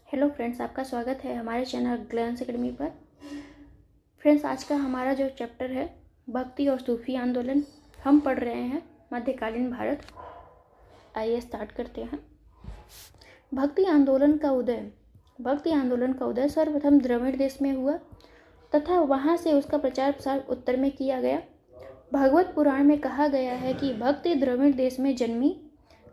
Hello friends, आपका स्वागत है हमारे चैनल ग्लैंस एकेडमी पर। फ्रेंड्स, आज का हमारा जो चैप्टर है भक्ति और सूफी आंदोलन, हम पढ़ रहे हैं मध्यकालीन भारत। आइए स्टार्ट करते हैं। भक्ति आंदोलन का उदय सर्वप्रथम द्रविड़ देश में हुआ तथा वहाँ से उसका प्रचार प्रसार उत्तर में किया गया। भागवत पुराण में कहा गया है कि भक्ति द्रविड़ देश में जन्मी,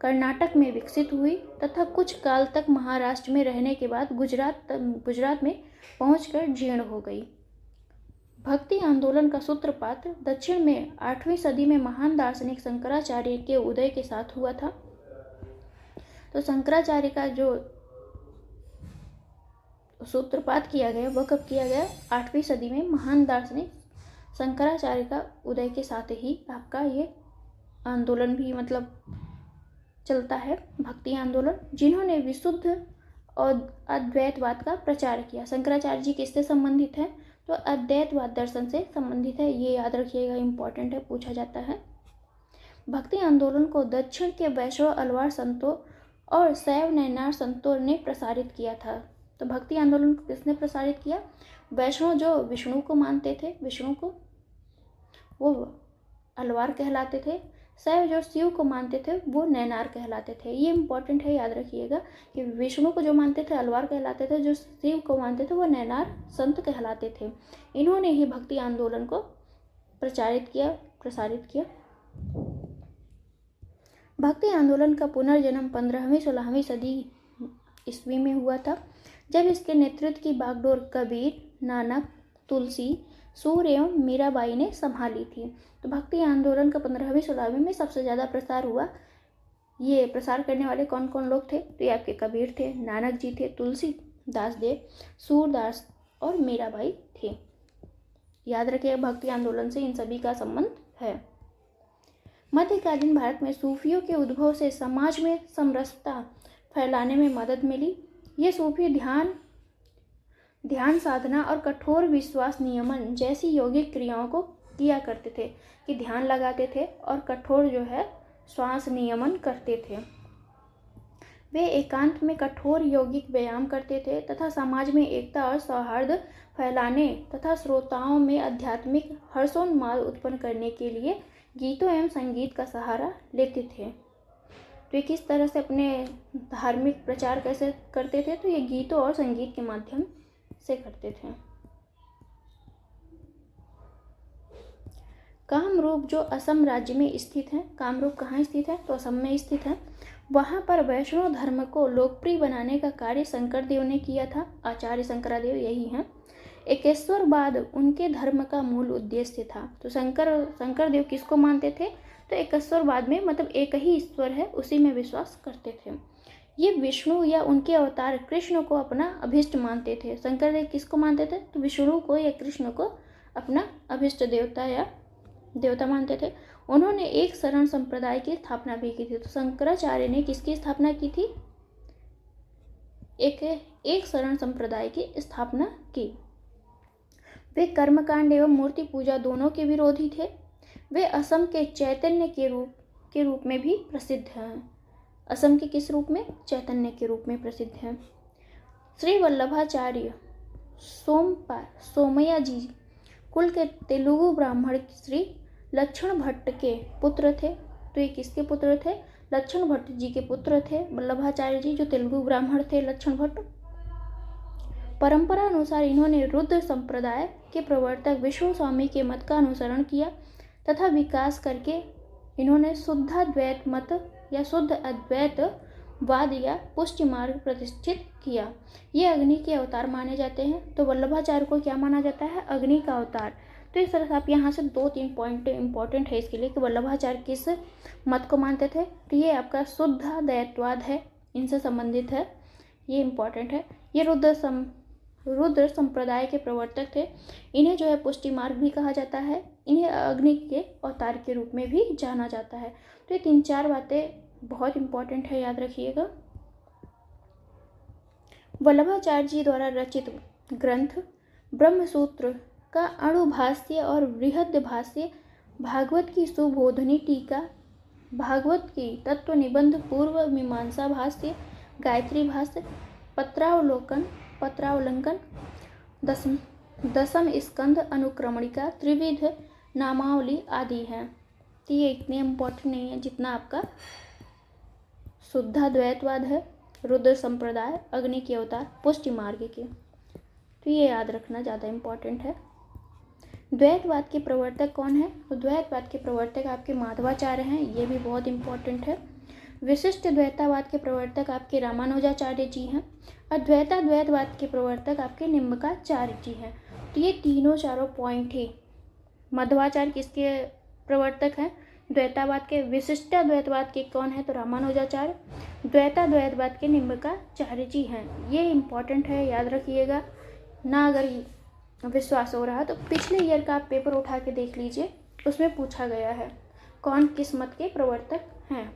कर्नाटक में विकसित हुई तथा कुछ काल तक महाराष्ट्र में रहने के बाद गुजरात में पहुंचकर जीर्ण हो गई। भक्ति आंदोलन का सूत्रपात दक्षिण में 8वीं सदी में महान दार्शनिक शंकराचार्य के उदय के साथ हुआ था। तो शंकराचार्य का जो सूत्रपात किया गया वह कब किया गया? 8वीं सदी में महान दार्शनिक शंकराचार्य का उदय के साथ ही आपका ये आंदोलन भी चलता है, भक्ति आंदोलन, जिन्होंने विशुद्ध और अद्वैतवाद का प्रचार किया। शंकराचार्य जी किससे संबंधित है? तो अद्वैतवाद दर्शन से संबंधित है। ये याद रखिएगा, इंपॉर्टेंट है, पूछा जाता है। भक्ति आंदोलन को दक्षिण के वैष्णव अलवार संतों और शैव नैनार संतों ने प्रसारित किया था। तो भक्ति आंदोलन को किसने प्रसारित किया? वैष्णव जो विष्णु को मानते थे, विष्णु को, वो अलवार कहलाते थे। शैव जो शिव को मानते थे वो नैनार कहलाते थे। ये इंपॉर्टेंट है, याद रखिएगा कि विष्णु को जो मानते थे अलवार कहलाते थे, जो शिव को मानते थे वो नैनार संत कहलाते थे। इन्होंने ही भक्ति आंदोलन को प्रसारित किया। भक्ति आंदोलन का पुनर्जन्म 15वीं-16वीं सदी ईस्वी में हुआ था, जब इसके नेतृत्व की बागडोर कबीर, नानक, तुलसी, सूर एवं मीराबाई ने संभाली थी। तो भक्ति आंदोलन का 15वीं-16वीं में सबसे ज़्यादा प्रसार हुआ। ये प्रसार करने वाले कौन कौन लोग थे? तो ये आपके कबीर थे, नानक जी थे, तुलसी दास देव, सूरदास और मीराबाई थे। याद रखिए, भक्ति आंदोलन से इन सभी का संबंध है। मध्यकालीन भारत में सूफियों के उद्भव से समाज में समरसता फैलाने में मदद मिली। ये सूफी ध्यान साधना और कठोर विश्वास नियमन जैसी यौगिक क्रियाओं को किया करते थे, कि ध्यान लगाते थे और कठोर जो है श्वास नियमन करते थे। वे एकांत में कठोर यौगिक व्यायाम करते थे तथा समाज में एकता और सौहार्द फैलाने तथा श्रोताओं में आध्यात्मिक हर्षोन्माद उत्पन्न करने के लिए गीतों एवं संगीत का सहारा लेते थे। तो ये किस तरह से अपने धार्मिक प्रचार कैसे करते थे? तो ये गीतों और संगीत के माध्यम से करते थे। कामरूप जो असम राज्य में स्थित है, कामरूप कहाँ स्थित है? तो असम में स्थित है। वहाँ पर वैष्णव धर्म को लोकप्रिय बनाने का कार्य शंकरदेव ने किया था। आचार्य शंकरदेव यही हैं। एकेश्वरवाद उनके धर्म का मूल उद्देश्य था। तो शंकरदेव किसको मानते थे? तो एकेश्वरवाद में एक ही ईश्वर है, उसी में विश्वास करते थे। ये विष्णु या उनके अवतार कृष्ण को अपना अभिष्ट मानते थे। शंकरदेव किसको मानते थे? तो विष्णु को या कृष्ण को अपना अभिष्ट देवता मानते थे। उन्होंने एक शरण संप्रदाय की स्थापना भी की थी। तो शंकराचार्य ने किसकी स्थापना की थी? एक शरण संप्रदाय की स्थापना की। वे कर्मकांड एवं मूर्ति पूजा दोनों के विरोधी थे। वे असम के चैतन्य के रूप में भी प्रसिद्ध हैं। असम के किस रूप में? चैतन्य के रूप में प्रसिद्ध हैं। श्री वल्लभाचार्य सोमया जी कुल के तेलुगु ब्राह्मण श्री लक्ष्मण भट्ट के पुत्र थे। तो ये किसके पुत्र थे? लक्ष्मण भट्ट जी के पुत्र थे वल्लभाचार्य जी, जो तेलुगु ब्राह्मण थे लक्ष्मण भट्ट। परंपरा अनुसार इन्होंने रुद्र संप्रदाय के प्रवर्तक विष्णु स्वामी के मत का अनुसरण किया तथा विकास करके इन्होंने शुद्धाद्वैत मत या शुद्ध अद्वैतवाद या पुष्टि मार्ग प्रतिष्ठित किया। ये अग्नि के अवतार माने जाते हैं। तो वल्लभाचार्य को क्या माना जाता है? अग्नि का अवतार। तो इस तरह से आप यहाँ से 2-3 पॉइंट इंपॉर्टेंट है इसके लिए कि वल्लभाचार्य किस मत को मानते थे। तो ये आपका शुद्धाद्वैतवाद है, इनसे संबंधित है, ये इंपॉर्टेंट है। ये रुद्र संप्रदाय के प्रवर्तक थे। इन्हें जो है पुष्टि मार्ग भी कहा जाता है। इन्हें अग्नि के अवतार के रूप में भी जाना जाता है। तो ये 3-4 बातें बहुत इंपॉर्टेंट है, याद रखिएगा। वल्लभाचार्य जी द्वारा रचित ग्रंथ ब्रह्मसूत्र का अणुभाष्य और बृहद भाष्य, भागवत की सुबोधनी टीका, भागवत की तत्व निबंध पूर्व मीमांसा भाष्य, गायत्री भाष्य, पत्रावलंकन, दसम स्कंद, अनुक्रमणिका, त्रिविध नामावली आदि हैं। तो ये इतने इम्पोर्टेंट नहीं है जितना आपका शुद्धाद्वैतवाद है, रुद्र संप्रदाय, अग्नि के अवतार, पुष्टि मार्ग के। तो ये याद रखना ज़्यादा इम्पोर्टेंट है। द्वैतवाद के प्रवर्तक कौन है? तो द्वैतवाद के प्रवर्तक आपके माधवाचार्य हैं, ये भी बहुत इम्पोर्टेंट है। विशिष्ट द्वैतावाद के प्रवर्तक आपके रामानुजाचार्य जी हैं। और द्वैतवाद के प्रवर्तक आपके निम्बकाचार्य जी हैं। तो ये तीनों चारों पॉइंट ही। मध्वाचार्य किसके प्रवर्तक हैं? द्वैतावाद के। विशिष्टाद्वैतवाद के कौन है? तो रामानुजाचार्य। द्वैताद्वैतवाद के निम्बकाचार्य जी हैं। ये इम्पोर्टेंट है, याद रखिएगा ना। अगर विश्वास हो रहा है तो पिछले ईयर का आप पेपर उठा के देख लीजिए, उसमें पूछा गया है कौन किस मत के प्रवर्तक हैं।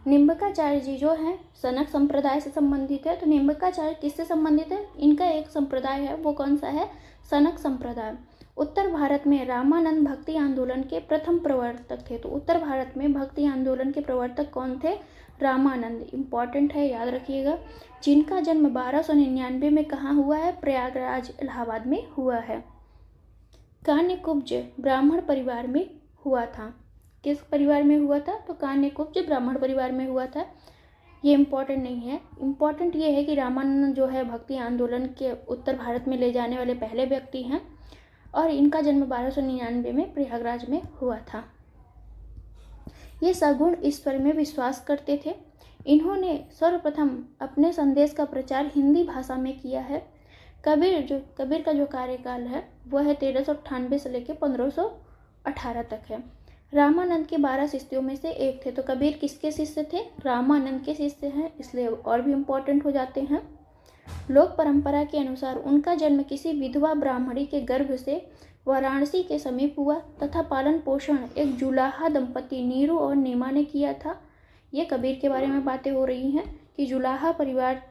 निम्बकाचार्य जी जो हैं सनक संप्रदाय से संबंधित है। तो निम्बकाचार्य किससे संबंधित है? इनका एक संप्रदाय है, वो कौन सा है? सनक संप्रदाय। उत्तर भारत में रामानंद भक्ति आंदोलन के प्रथम प्रवर्तक थे। तो उत्तर भारत में भक्ति आंदोलन के प्रवर्तक कौन थे? रामानंद। इम्पॉर्टेंट है, याद रखिएगा। जिनका जन्म 1299 में कहाँ हुआ है? प्रयागराज, इलाहाबाद में हुआ है। कान्यकुब्ज ब्राह्मण परिवार में हुआ था। किस परिवार में हुआ था? तो कान्यकुब्ज ब्राह्मण परिवार में हुआ था। ये इम्पोर्टेंट नहीं है। इम्पोर्टेंट ये है कि रामानंद जो है भक्ति आंदोलन के उत्तर भारत में ले जाने वाले पहले व्यक्ति हैं और इनका जन्म 1299 में प्रयागराज में हुआ था। ये सगुण ईश्वर में विश्वास करते थे। इन्होंने सर्वप्रथम अपने संदेश का प्रचार हिंदी भाषा में किया है। कबीर का जो कार्यकाल है वह है 1398 से लेकर 1518 तक है। रामानंद के 12 शिष्यों में से एक थे। तो कबीर किसके शिष्य थे? रामानंद के शिष्य हैं, इसलिए और भी इम्पोर्टेंट हो जाते हैं। लोक परंपरा के अनुसार उनका जन्म किसी विधवा ब्राह्मणी के गर्भ से वाराणसी के समीप हुआ तथा पालन पोषण एक जुलाहा दंपति नीरू और नीमा ने किया था। ये कबीर के बारे में बातें हो रही हैं कि जुलाहा परिवार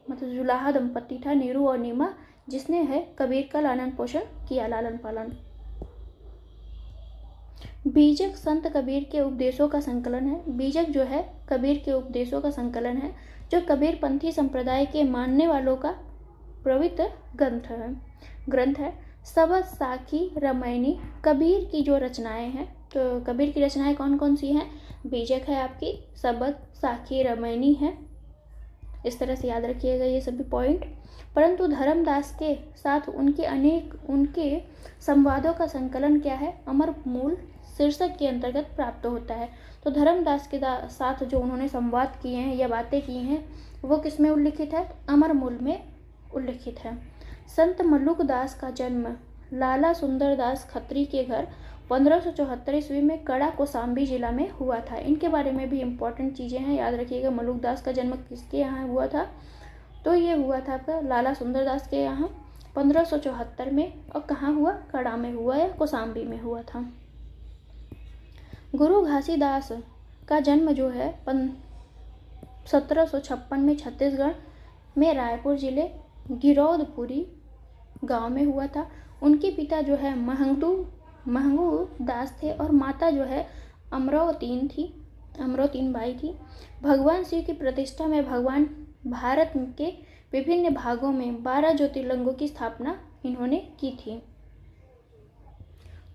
मतलब जुलाहा दंपति था नीरू और नीमा, जिसने है कबीर का लालन पोषण किया, लालन पालन। बीजक संत कबीर के उपदेशों का संकलन है। बीजक जो है कबीर के उपदेशों का संकलन है, जो कबीर पंथी संप्रदाय के मानने वालों का पवित्र ग्रंथ है। सबद, साखी, रामायणी कबीर की जो रचनाएं हैं। तो कबीर की रचनाएं कौन कौन सी हैं? बीजक है आपकी, सबद, साखी, रामायणी है। इस तरह से याद रखिएगा ये सभी पॉइंट। परंतु धर्मदास के साथ उनके संवादों का संकलन क्या है? अमर मूल शीर्षक के अंतर्गत प्राप्त होता है। तो धर्मदास के साथ जो उन्होंने संवाद किए हैं या बातें की हैं वो किस में उल्लिखित है? अमर मूल में उल्लिखित है। संत मल्लुक दास का जन्म लाला सुंदर दास खत्री के घर 1574 ईस्वी में कड़ा कौशाम्बी जिला में हुआ था। इनके बारे में भी इम्पोर्टेंट चीज़ें हैं, याद रखिएगा। मल्लुक दास का जन्म किसके यहाँ हुआ था? तो ये हुआ था आपका लाला सुंदर दास के यहाँ 1574 में। और कहाँ हुआ? कड़ा में हुआ या कौशाम्बी में हुआ था। गुरु घासीदास का जन्म जो है 1756 में छत्तीसगढ़ में रायपुर जिले गिरौदपुरी गांव में हुआ था। उनके पिता जो है महंगू दास थे और माता जो है अमरोतीन बाई थी। भगवान शिव की प्रतिष्ठा में भगवान भारत के विभिन्न भागों में 12 ज्योतिर्लिंगों की स्थापना इन्होंने की थी।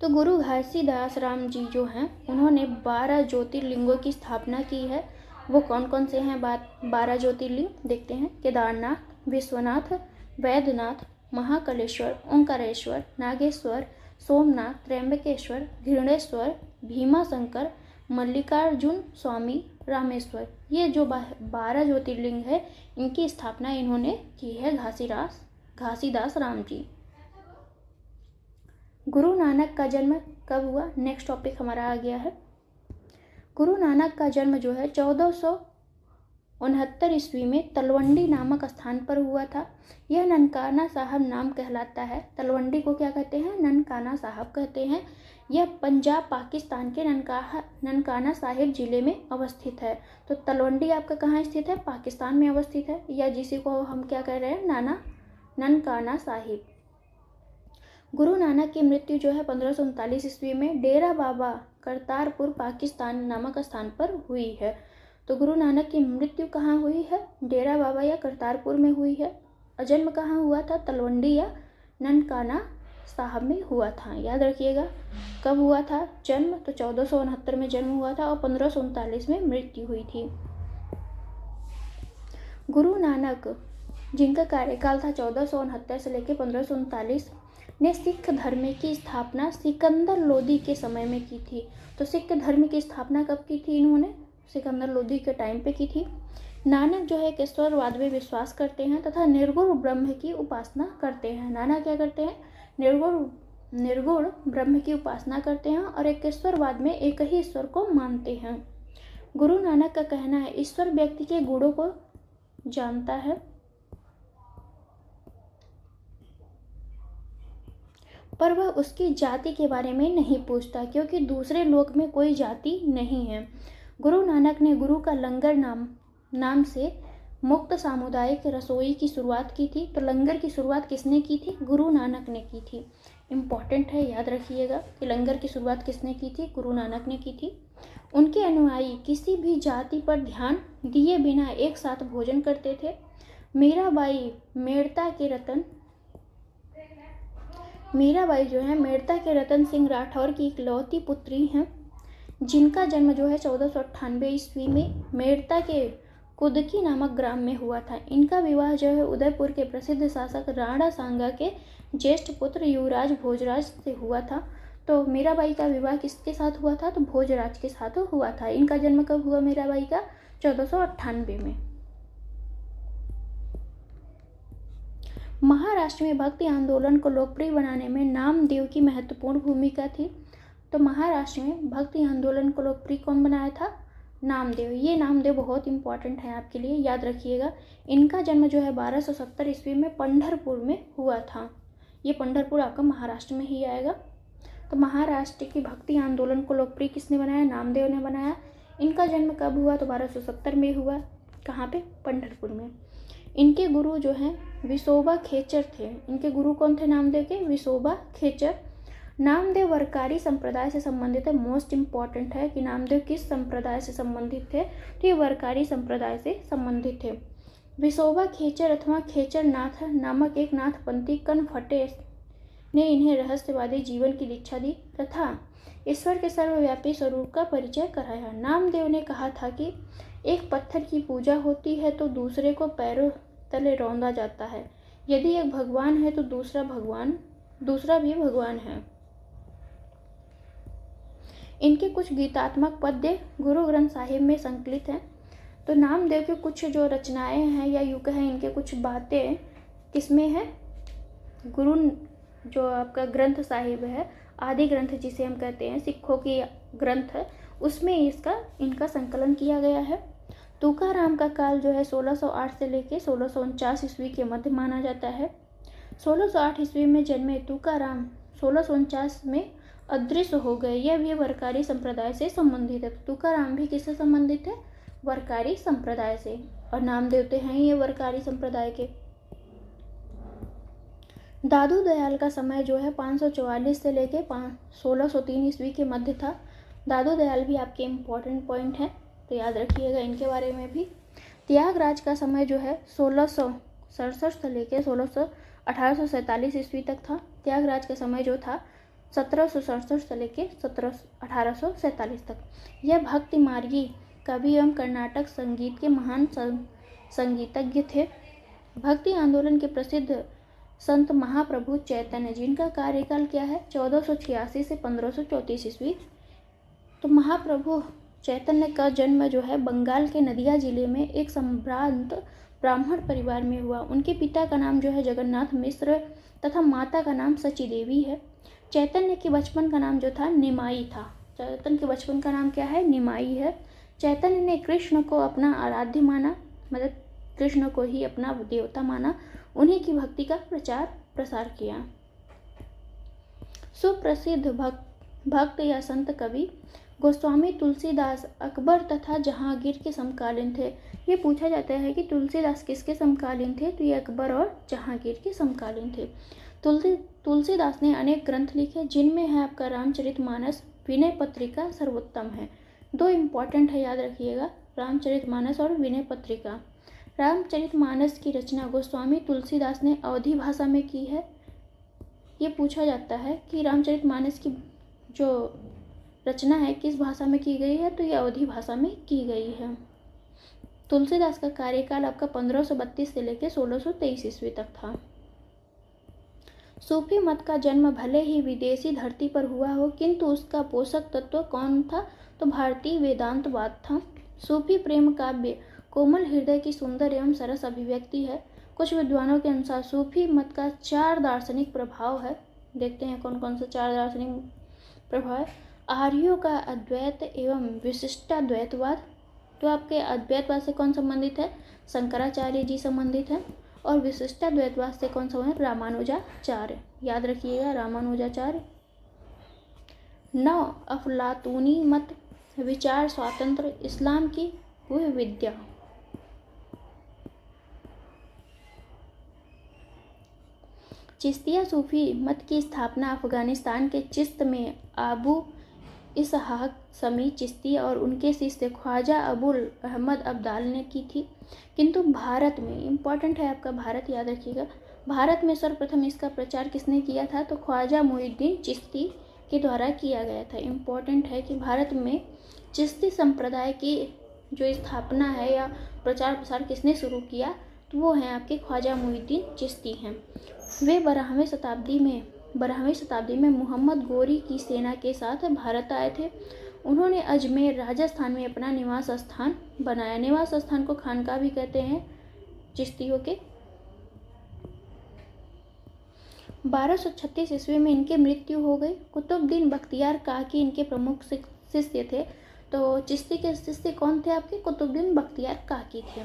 तो गुरु घासीदास राम जी जो हैं उन्होंने 12 ज्योतिर्लिंगों की स्थापना की है। वो कौन कौन से हैं? 12 ज्योतिर्लिंग देखते हैं। केदारनाथ, विश्वनाथ, वैद्यनाथ, महाकालेश्वर, ओंकारेश्वर, नागेश्वर, सोमनाथ, त्र्यंबकेश्वर, घृणेश्वर, भीमाशंकर, मल्लिकार्जुन स्वामी, रामेश्वर। ये जो 12 ज्योतिर्लिंग है इनकी स्थापना इन्होंने की है घासीदास राम जी। गुरु नानक का जन्म कब हुआ? नेक्स्ट टॉपिक हमारा आ गया है। गुरु नानक का जन्म जो है 1469 ईस्वी में तलवंडी नामक स्थान पर हुआ था। यह ननकाना साहब नाम कहलाता है। तलवंडी को क्या कहते हैं? ननकाना साहब कहते हैं। यह पंजाब पाकिस्तान के ननकाना साहिब जिले में अवस्थित है। तो तलवंडी आपका कहाँ स्थित है? पाकिस्तान में अवस्थित है, या जिसी को हम क्या कह रहे हैं? ननकाना साहिब। गुरु नानक की मृत्यु जो है 1539 ईस्वी में डेरा बाबा करतारपुर पाकिस्तान नामक स्थान पर हुई है। तो गुरु नानक की मृत्यु कहाँ हुई है? डेरा बाबा या करतारपुर में हुई है। जन्म कहाँ हुआ था? तलवंडी या ननकाना साहब में हुआ था। याद रखिएगा कब हुआ था जन्म, तो 1469 में जन्म हुआ था और 1539 में मृत्यु हुई थी। गुरु नानक जिनका कार्यकाल था 1469 से लेकर 1539 ने सिख धर्म की स्थापना सिकंदर लोदी के समय में की थी। तो सिख धर्म की स्थापना कब की थी इन्होंने? सिकंदर लोदी के टाइम पे की थी। नानक जो है एक ईश्वरवाद में विश्वास करते हैं तथा निर्गुण ब्रह्म की उपासना करते हैं। नानक क्या करते हैं? निर्गुण ब्रह्म की उपासना करते हैं और एक ईश्वरवाद में एक ही ईश्वर को मानते हैं। गुरु नानक का कहना है ईश्वर व्यक्ति के गुणों को जानता है पर वह उसकी जाति के बारे में नहीं पूछता, क्योंकि दूसरे लोक में कोई जाति नहीं है। गुरु नानक ने गुरु का लंगर नाम से मुक्त सामुदायिक रसोई की शुरुआत की थी। तो लंगर की शुरुआत किसने की थी? गुरु नानक ने की थी। इम्पॉर्टेंट है, याद रखिएगा कि लंगर की शुरुआत किसने की थी? गुरु नानक ने की थी। उनके अनुयायी किसी भी जाति पर ध्यान दिए बिना एक साथ भोजन करते थे। मीराबाई जो है मेड़ता के रतन सिंह राठौर की इकलौती पुत्री हैं, जिनका जन्म जो है 1498 ईस्वी में मेड़ता के कुदकी नामक ग्राम में हुआ था। इनका विवाह जो है उदयपुर के प्रसिद्ध शासक राणा सांगा के ज्येष्ठ पुत्र युवराज भोजराज से हुआ था। तो मीराबाई का विवाह किसके साथ हुआ था? तो भोजराज के साथ हुआ था। इनका जन्म कब हुआ मीराबाई का? 1498 में। महाराष्ट्र में भक्ति आंदोलन को लोकप्रिय बनाने में नामदेव की महत्वपूर्ण भूमिका थी। तो महाराष्ट्र में भक्ति आंदोलन को लोकप्रिय कौन बनाया था? नामदेव। ये नामदेव बहुत इंपॉर्टेंट है आपके लिए, याद रखिएगा। इनका जन्म जो है 1270 ईस्वी में पंढरपुर में हुआ था। ये पंढरपुर आपका महाराष्ट्र में ही आएगा। तो महाराष्ट्र की भक्ति आंदोलन को लोकप्रिय किसने बनाया? नामदेव ने बनाया। इनका जन्म कब हुआ? तो 1270 में हुआ। कहाँ पे? पंढरपुर में। इनके गुरु जो हैं विसोबा खेचर थे। इनके गुरु कौन थे नामदेव के? विसोबा खेचर। नामदेव वरकारी संप्रदाय से संबंधित है। मोस्ट इम्पॉर्टेंट है कि नामदेव किस संप्रदाय से संबंधित थे? तो ये वरकारी संप्रदाय से संबंधित थे। विसोबा खेचर अथवा खेचर नाथ नामक एक नाथपंथी कनफटे ने इन्हें रहस्यवादी जीवन की दीक्षा दी तथा ईश्वर के सर्वव्यापी स्वरूप का परिचय कराया। नामदेव ने कहा था कि एक पत्थर की पूजा होती है तो दूसरे को पैरों तले रौंदा जाता है। यदि एक भगवान है तो दूसरा भी भगवान है। इनके कुछ गीतात्मक पद्य गुरु ग्रंथ साहिब में संकलित हैं। तो नामदेव के कुछ जो रचनाएं हैं या यूं कहें इनके कुछ बातें किसमें है? गुरु जो आपका ग्रंथ साहिब है, आदि ग्रंथ जिसे हम कहते हैं, सिखों की ग्रंथ है, उसमें इनका संकलन किया गया है। तुकाराम का काल जो है 1608 से लेकर 1649 ईस्वी के मध्य माना जाता है। 1608 ईस्वी में जन्मे तुकाराम 1649 में अदृश्य हो गए। यह भी वरकारी संप्रदाय से संबंधित है। तुकाराम भी किससे संबंधित है? वरकारी संप्रदाय से। और नामदेव तो हैं ये वरकारी संप्रदाय के। दादू दयाल का समय जो है 544 से लेके 1603 ईस्वी के मध्य था। दादू दयाल भी आपके इम्पोर्टेंट पॉइंट हैं, तो याद रखिएगा इनके बारे में भी। त्यागराज का समय जो है 1667 से लेके 1847 ईस्वी तक था। त्यागराज का समय जो था 1767 से लेके 1847 तक। यह भक्ति मार्गी कवि एवं कर्नाटक संगीत के महान संगीतज्ञ थे। भक्ति आंदोलन के प्रसिद्ध संत महाप्रभु चैतन्य, जिनका कार्यकाल क्या है? 1486 से 1534 ईस्वी। तो महाप्रभु चैतन्य का जन्म जो है बंगाल के नदिया जिले में एक संभ्रांत ब्राह्मण परिवार में हुआ। उनके पिता का नाम जो है जगन्नाथ मिश्र तथा माता का नाम सची देवी है। चैतन्य के बचपन का नाम जो था निमाई था। चैतन्य के बचपन का नाम क्या है? निमाई है। चैतन्य ने कृष्ण को अपना आराध्य माना, मतलब कृष्ण को ही अपना देवता माना। उन्हीं की भक्ति का प्रचार प्रसार किया। सुप्रसिद्ध भक्त या संत कवि गोस्वामी तुलसीदास अकबर तथा जहांगीर के समकालीन थे। ये पूछा जाता है कि तुलसीदास किसके समकालीन थे? तो ये अकबर और जहांगीर के समकालीन थे। तुलसीदास ने अनेक ग्रंथ लिखे, जिनमें है आपका रामचरितमानस, विनय पत्रिका सर्वोत्तम है। दो इम्पॉर्टेंट है, याद रखिएगा। रामचरितमानस और विनय पत्रिका। रामचरितमानस की रचना गोस्वामी तुलसीदास ने अवधी भाषा में की है। ये पूछा जाता है कि रामचरितमानस की जो रचना है किस भाषा में की गई है, तो ये अवधी भाषा में की गई है। तुलसीदास का कार्यकाल आपका 1532 से लेकर 1623 ईस्वी तक था। सूफी मत का जन्म भले ही विदेशी धरती पर हुआ हो, किंतु उसका पोषक तत्व कौन था, तो भारतीय वेदांतवाद था। सूफी प्रेम काव्य कोमल हृदय की सुंदर एवं सरस अभिव्यक्ति है। कुछ विद्वानों के अनुसार सूफी मत का 4 दार्शनिक प्रभाव है। देखते हैं कौन कौन सा 4 दार्शनिक प्रभाव है। आर्यों का अद्वैत एवं विशिष्टाद्वैतवाद, तो आपके अद्वैतवाद से कौन संबंधित है, शंकराचार्य जी संबंधित है। और विशिष्टाद्वैतवाद से कौन संबंधित, रामानुजाचार्य, याद रखिएगा रामानुजाचार्य। 9 अफलातूनी मत, विचार स्वातंत्र, इस्लाम की वह विद्या। चिश्तिया सूफी मत की स्थापना अफगानिस्तान के चिश्त में अबू इसहाक समी चिश्ती और उनके शिष्य ख्वाजा अबुल अहमद अब्दाल ने की थी। किंतु भारत में, इम्पॉर्टेंट है आपका भारत, याद रखिएगा, भारत में सर्वप्रथम इसका प्रचार किसने किया था, तो ख्वाजा मुइनुद्दीन चिश्ती के द्वारा किया गया था। इम्पॉर्टेंट है कि भारत में चिश्ती संप्रदाय की जो स्थापना है या प्रचार प्रसार किसने शुरू किया, तो वो हैं आपके ख्वाजा मुइनुद्दीन चिश्ती हैं। वे 12वीं शताब्दी में मोहम्मद गोरी की सेना के साथ भारत आए थे। उन्होंने अजमेर राजस्थान में अपना निवास स्थान बनाया। निवास स्थान को खानका भी कहते हैं चिश्तियों के। 1236 ईस्वी में इनकी मृत्यु हो गई। कुतुबुद्दीन बख्तियार काकी इनके प्रमुख शिष्य थे। तो चिश्ती के शिष्य कौन थे आपके, कुतुबुद्दीन बख्तियार काकी थे।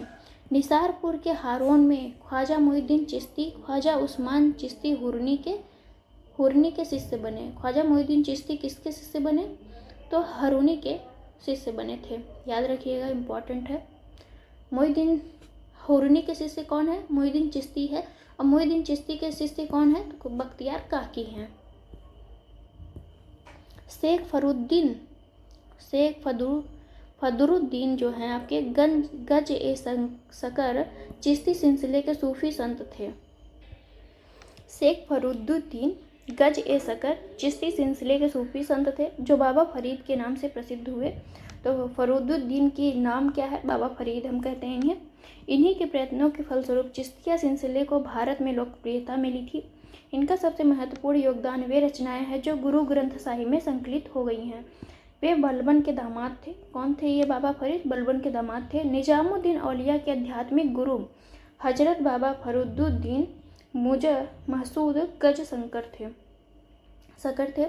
निसारपुर के हारोन में ख्वाजा मुइनुद्दीन चिश्ती ख्वाजा उस्मान चिश्ती हुरनी के शिष्य बने। ख्वाजा मुइनुद्दीन चिश्ती किसके शिष्य बने, तो हुरनी के शिष्य बने थे, याद रखिएगा, इम्पॉर्टेंट है। मुइनुद्दीन हुरनी के शिष्य कौन है, मुइनुद्दीन चिश्ती है। और मुइनुद्दीन चिश्ती के शिष्य कौन है, तो बख्तियार काकी हैं। शेख फदरुद्दीन जो हैं आपके गज ए सकर चिश्ती सिलसिले के सूफी संत थे। शेख फरुद्दीन गज ए सकर चिश्ती सिलसिले के सूफी संत थे, जो बाबा फरीद के नाम से प्रसिद्ध हुए। तो फरुद्दीन की नाम क्या है, बाबा फरीद हम कहते हैं इन्हें। इन्हीं के प्रयत्नों के फलस्वरूप चिश्तिया सिलसिले को भारत में लोकप्रियता मिली थी। इनका सबसे महत्वपूर्ण योगदान वे रचनाएं हैं जो गुरु ग्रंथ साहिब में संकलित हो गई हैं। वे बलबन के दामाद थे। कौन थे ये बाबा फरीद, बलबन के दामाद थे। निजामुद्दीन औलिया के आध्यात्मिक गुरु हजरत बाबा फरुद्दीन महसूद गज सकर थे,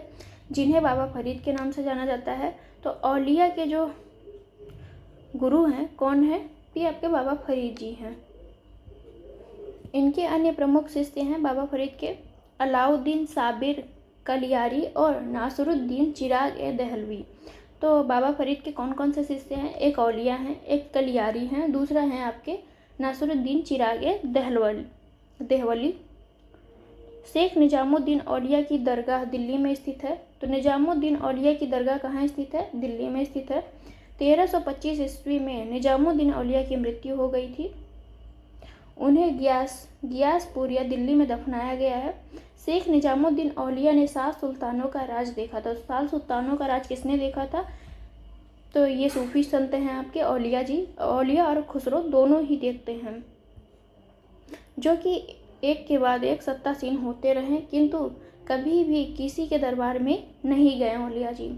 जिन्हें बाबा फरीद के नाम से जाना जाता है। तो औलिया के जो गुरु हैं कौन है, ये आपके बाबा फरीद जी हैं। इनके अन्य प्रमुख शिष्य हैं बाबा फरीद के अलाउद्दीन साबिर कलियारी और नासरुद्दीन चिराग ए दहलवी। तो बाबा फरीद के कौन कौन से शिष्य हैं, एक औलिया हैं, एक कलियारी हैं, दूसरा है आपके नासरुद्दीन चिराग ए देहलवी। शेख निजामुद्दीन औलिया की दरगाह दिल्ली में स्थित है। तो निजामुद्दीन औलिया की दरगाह कहाँ स्थित है, दिल्ली में स्थित है। 1325 ईस्वी में निजामुद्दीन औलिया की मृत्यु हो गई थी। उन्हें गियासपुरिया दिल्ली में दफनाया गया है। शेख निजामुद्दीन औलिया ने 7 सुल्तानों का राज देखा था। 7 सुल्तानों का राज किसने देखा था, तो ये सूफी संत हैं आपके औलिया जी। औलिया और खुसरो दोनों ही देखते हैं, जो कि एक के बाद एक सत्तासीन होते रहे, किंतु कभी भी किसी के दरबार में नहीं गए औलिया जी।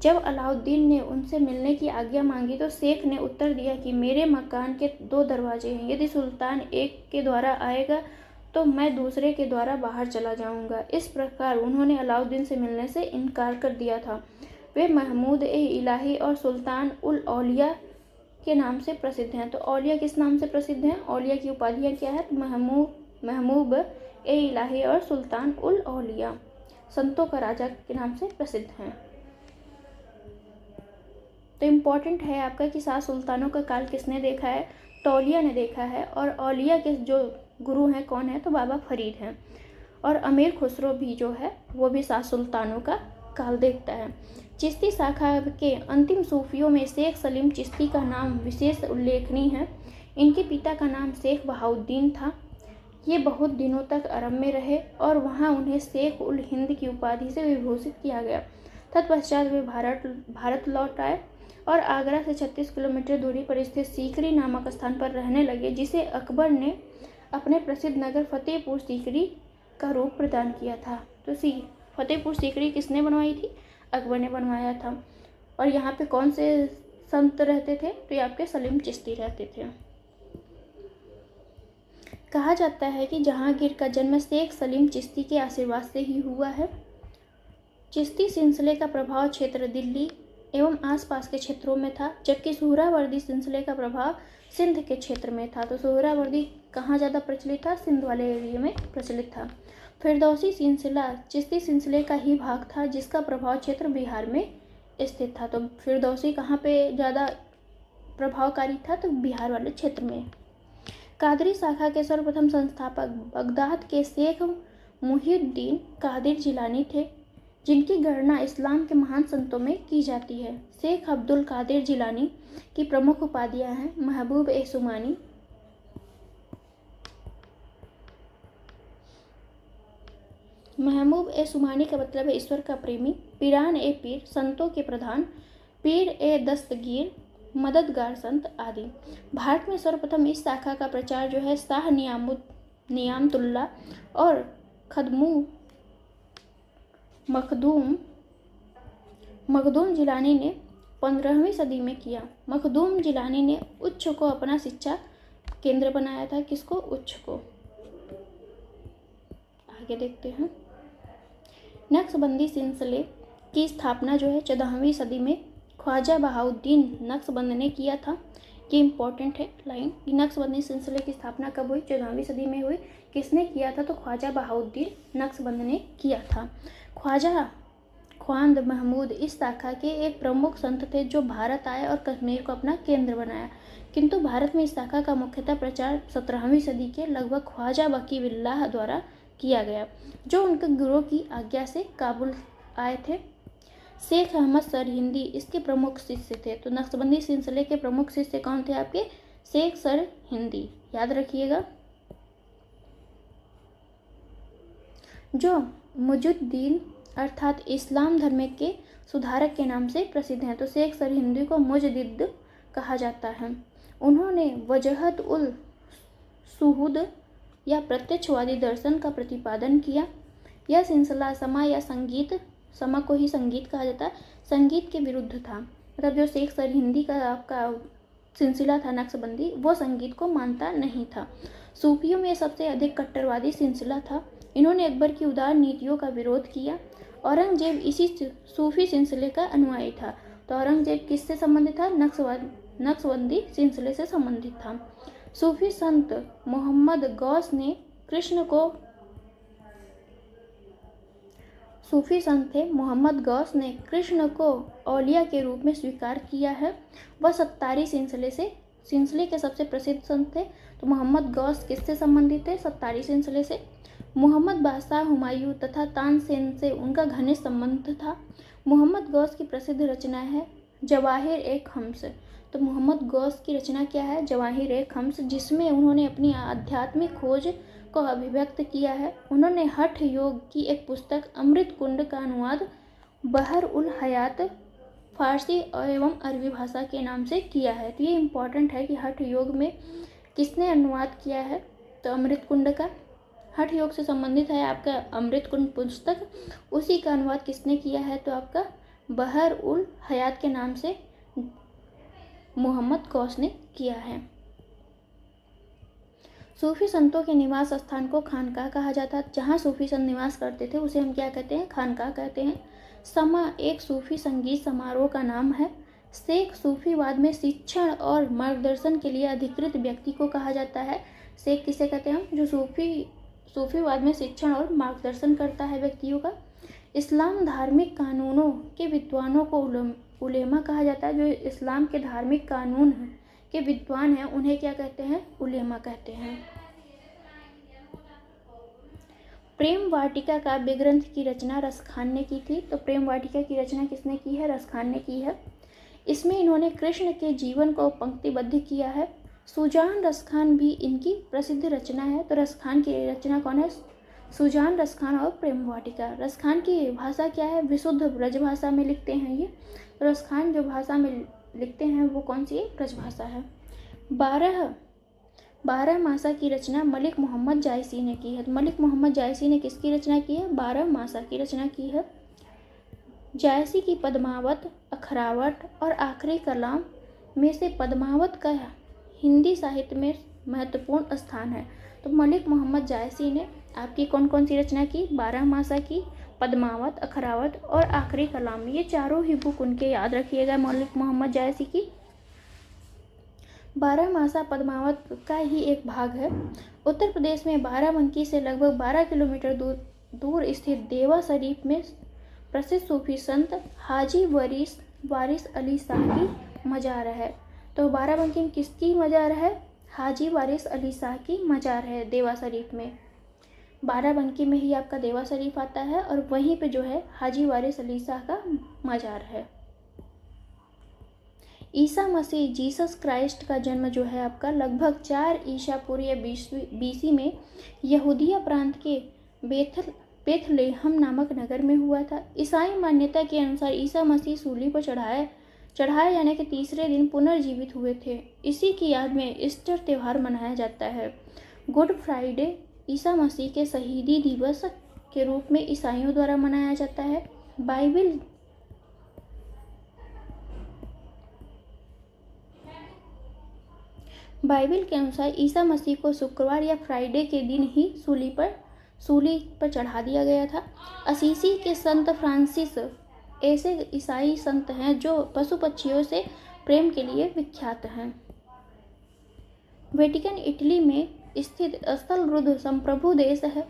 जब अलाउद्दीन ने उनसे मिलने की आज्ञा मांगी तो शेख ने उत्तर दिया कि मेरे मकान के 2 दरवाजे हैं, यदि सुल्तान एक के द्वारा आएगा तो मैं दूसरे के द्वारा बाहर चला जाऊंगा। इस प्रकार उन्होंने अलाउद्दीन से मिलने से इनकार कर दिया था। वे महमूद ए इलाही और सुल्तान उल औलिया के नाम से प्रसिद्ध हैं। तो औलिया किस नाम से प्रसिद्ध हैं, औलिया की उपाधियाँ क्या है, महमूब ए इलाही और सुल्तान उल औलिया, संतों का राजा के नाम से प्रसिद्ध हैं। तो इम्पॉर्टेंट है आपका कि 7 सुल्तानों का काल किसने देखा है, तो औलिया ने देखा है। और औलिया के जो गुरु हैं कौन है, तो बाबा फरीद हैं। और अमीर खुसरो भी जो है वो भी 7 सुल्तानों का काल देखता है। चिश्ती शाखा के अंतिम सूफियों में शेख सलीम चिश्ती का नाम विशेष उल्लेखनीय है। इनके पिता का नाम शेख बहाउद्दीन था। ये बहुत दिनों तक अरब में रहे और वहाँ उन्हें शेख उल हिंद की उपाधि से विभूषित किया गया। तत्पश्चात वे भारत लौट आए और आगरा से 36 किलोमीटर दूरी पर स्थित सीकरी नामक स्थान पर रहने लगे, जिसे अकबर ने अपने प्रसिद्ध नगर फतेहपुर सीकरी का रूप प्रदान किया था। तो फतेहपुर सीकरी किसने बनवाई थी? अकबर ने बनवाया था। और यहाँ पे कौन से संत रहते थे? तो ये आपके सलीम चिश्ती रहते थे। कहा जाता है कि जहांगीर का जन्म शेख सलीम चिश्ती के आशीर्वाद से ही हुआ है। चिश्ती सिलसिले का प्रभाव क्षेत्र दिल्ली एवं आसपास के क्षेत्रों में था, जबकि सुहरावर्दी सिलसिले का प्रभाव सिंध के क्षेत्र में था। तो सुहरावर्दी कहाँ ज़्यादा प्रचलित था? सिंध वाले एरिया में प्रचलित था। फिरदौसी सिलसिला चिश्ती सिलसिले का ही भाग था, जिसका प्रभाव क्षेत्र बिहार में स्थित था। तो फिरदौसी कहाँ पे ज़्यादा प्रभावकारी था? तो बिहार वाले क्षेत्र में। कादरी शाखा के सर्वप्रथम संस्थापक बगदाद के शेख मुहिउद्दीन कादिर जिलानी थे, जिनकी गणना इस्लाम के महान संतों में की जाती है। शेख अब्दुल कादिर जिलानी की प्रमुख उपाधियां हैं महबूब ए सुमानी, महबूब ए सुमानी का मतलब है ईश्वर का प्रेमी, पीरान ए पीर संतों के प्रधान, पीर ए दस्तगीर मददगार संत आदि। भारत में सर्वप्रथम इस शाखा का प्रचार जो है शाह नियामतुल्ला और मखदूम जिलानी ने 15वीं सदी में किया। मखदूम जिलानी ने उच्च को अपना शिक्षा केंद्र बनाया था। किसको? उच्च को। आगे देखते हैं। नक्शबंदी सिलसिले की स्थापना जो है 14वीं सदी में ख्वाजा बहाउद्दीन नक्शबंद ने किया था। ये इंपॉर्टेंट है लाइन। नक्शबंदी सिलसिले की स्थापना कब हुई? 14वीं सदी में हुई। किसने किया था? तो ख्वाजा बहाउद्दीन नक्शबंद ने किया था। ख्वाजा ख्वांद महमूद इस शाखा के एक प्रमुख संत थे, जो भारत आए और कश्मीर को अपना केंद्र बनाया। किंतु भारत में इस शाखा का मुख्यतः प्रचार 17वीं सदी के लगभग ख्वाजा बकी बिल्लाह द्वारा किया गया, जो उनके गुरु की आज्ञा से काबुल आए थे। शेख अहमद सरहिंदी इसके प्रमुख शिष्य थे। तो नक्शबंदी सिलसिले के प्रमुख शिष्य कौन थे आपके? शेख सरहिंदी, याद रखिएगा। जो मुजुद्दीन अर्थात इस्लाम धर्म के सुधारक के नाम से प्रसिद्ध हैं। तो शेख सरहिंदी को मुजद्दिद कहा जाता है। उन्होंने वजहत उल सुहूद या प्रत्यक्षवादी दर्शन का प्रतिपादन किया। यह सिलसिला समा या संगीत, समा को ही संगीत कहा जाता है, संगीत के विरुद्ध था। मतलब जो शेख सरहिंदी का आपका सिलसिला था नक्शबंदी, वो संगीत को मानता नहीं था। सूफियों में सबसे अधिक कट्टरवादी सिलसिला था। इन्होंने अकबर की उदार नीतियों का विरोध किया। औरंगजेब इसी सूफी सिलसिले का अनुयायी था। तो औरंगजेब किससे संबंधित था? नक्शबंदी सिलसिले से संबंधित था। सूफी संत मोहम्मद गौस ने कृष्ण को सूफी संत थे मोहम्मद गौस ने कृष्ण को औलिया के रूप में स्वीकार किया है। वह सत्तारी सिलसिले के सबसे प्रसिद्ध संत थे। तो मोहम्मद गौस किससे संबंधित थे? सत्तारी सिलसिले से। मोहम्मद बादशाह हुमायूं तथा तानसेन से उनका घनिष्ठ संबंध था। मोहम्मद गौस की प्रसिद्ध रचना है जवाहिर ए खम्स। तो मोहम्मद गौस की रचना क्या है? जवाहिर ए खम्स, जिसमें उन्होंने अपनी आध्यात्मिक खोज को अभिव्यक्त किया है। उन्होंने हठ योग की एक पुस्तक अमृत कुंड का अनुवाद बहर उल हयात फारसी एवं अरबी भाषा के नाम से किया है। तो ये इम्पॉर्टेंट है कि हठ योग में किसने अनुवाद किया है? तो अमृत कुंड का। हठ योग से संबंधित है आपका अमृत कुंड पुस्तक, उसी का अनुवाद किसने किया है? तो आपका बहर उल हयात के नाम से मोहम्मद गौस ने किया है। सूफी संतों के निवास स्थान को खानकाह कहा जाता है। जहाँ सूफी संत निवास करते थे उसे हम क्या कहते हैं? खानकाह कहते हैं। समा एक सूफी संगीत समारोह का नाम है। शेख सूफीवाद में शिक्षण और मार्गदर्शन के लिए अधिकृत व्यक्ति को कहा जाता है। शेख किसे कहते हैं हम? जो सूफीवाद में शिक्षण और मार्गदर्शन करता है व्यक्तियों का। इस्लाम धार्मिक कानूनों के विद्वानों को उलेमा कहा जाता है। जो इस्लाम के धार्मिक कानून के विद्वान हैं उन्हें क्या कहते हैं? उलेमा कहते हैं। प्रेम वाटिका काव्य ग्रंथ की रचना रसखान ने की थी। तो प्रेम वाटिका की रचना किसने की है? रसखान ने की है। इसमें इन्होंने कृष्ण के जीवन को पंक्तिबद्ध किया है। सुजान रसखान भी इनकी प्रसिद्ध रचना है। तो रसखान की रचना कौन है? सुजान रसखान और प्रेम वाटिका। रसखान की भाषा क्या है? विशुद्ध ब्रज भाषा में लिखते हैं ये। तो रसखान जो भाषा में लिखते हैं वो कौन सी है? ब्रज भाषा है। 12 मासा की रचना मलिक मोहम्मद जायसी ने की है। तो मलिक मोहम्मद जायसी ने किसकी रचना की है? 12 मासा की रचना की है। जायसी की पद्मावत, अखरावट और आखिरी कलाम में से पद्मावत का हिंदी साहित्य में महत्वपूर्ण स्थान है। तो मलिक मोहम्मद जायसी ने आपकी कौन कौन सी रचना की? 12 मासा की, पद्मावत, अखरावत और आखिरी कलाम। ये चारों ही बुक उनके याद रखिएगा, मलिक मोहम्मद जायसी की। 12 मासा पद्मावत का ही एक भाग है। उत्तर प्रदेश में बाराबंकी से लगभग 12 किलोमीटर दूर स्थित देवा शरीफ में प्रसिद्ध सूफी संत हाजी वारिस अली शाह की मजार है। तो बाराबंकी में किसकी मजार है? हाजी वारिस अली शाह की मजार है देवा शरीफ में। बाराबंकी में ही आपका देवा शरीफ आता है और वहीं पे जो है हाजी वारिस अली शाह का मजार है। ईसा मसीह जीसस क्राइस्ट का जन्म जो है आपका लगभग 4 ईसा पूर्व बीसी में यहूदिया प्रांत के बेथलेहम नामक नगर में हुआ था। ईसाई मान्यता के अनुसार ईसा मसीह सूली पर चढ़ाए जाने के तीसरे दिन पुनर्जीवित हुए थे। इसी की याद में ईस्टर त्यौहार मनाया जाता है। गुड फ्राइडे ईसा मसीह के शहीदी दिवस के रूप में ईसाइयों द्वारा मनाया जाता है। बाइबल के अनुसार ईसा मसीह को शुक्रवार या फ्राइडे के दिन ही सूली पर चढ़ा दिया गया था। असीसी के संत फ्रांसिस ऐसे ईसाई संत हैं जो पशु पक्षियों से प्रेम के लिए विख्यात हैं। वेटिकन इटली में स्थित स्थल रुद्र संप्रभु देश है।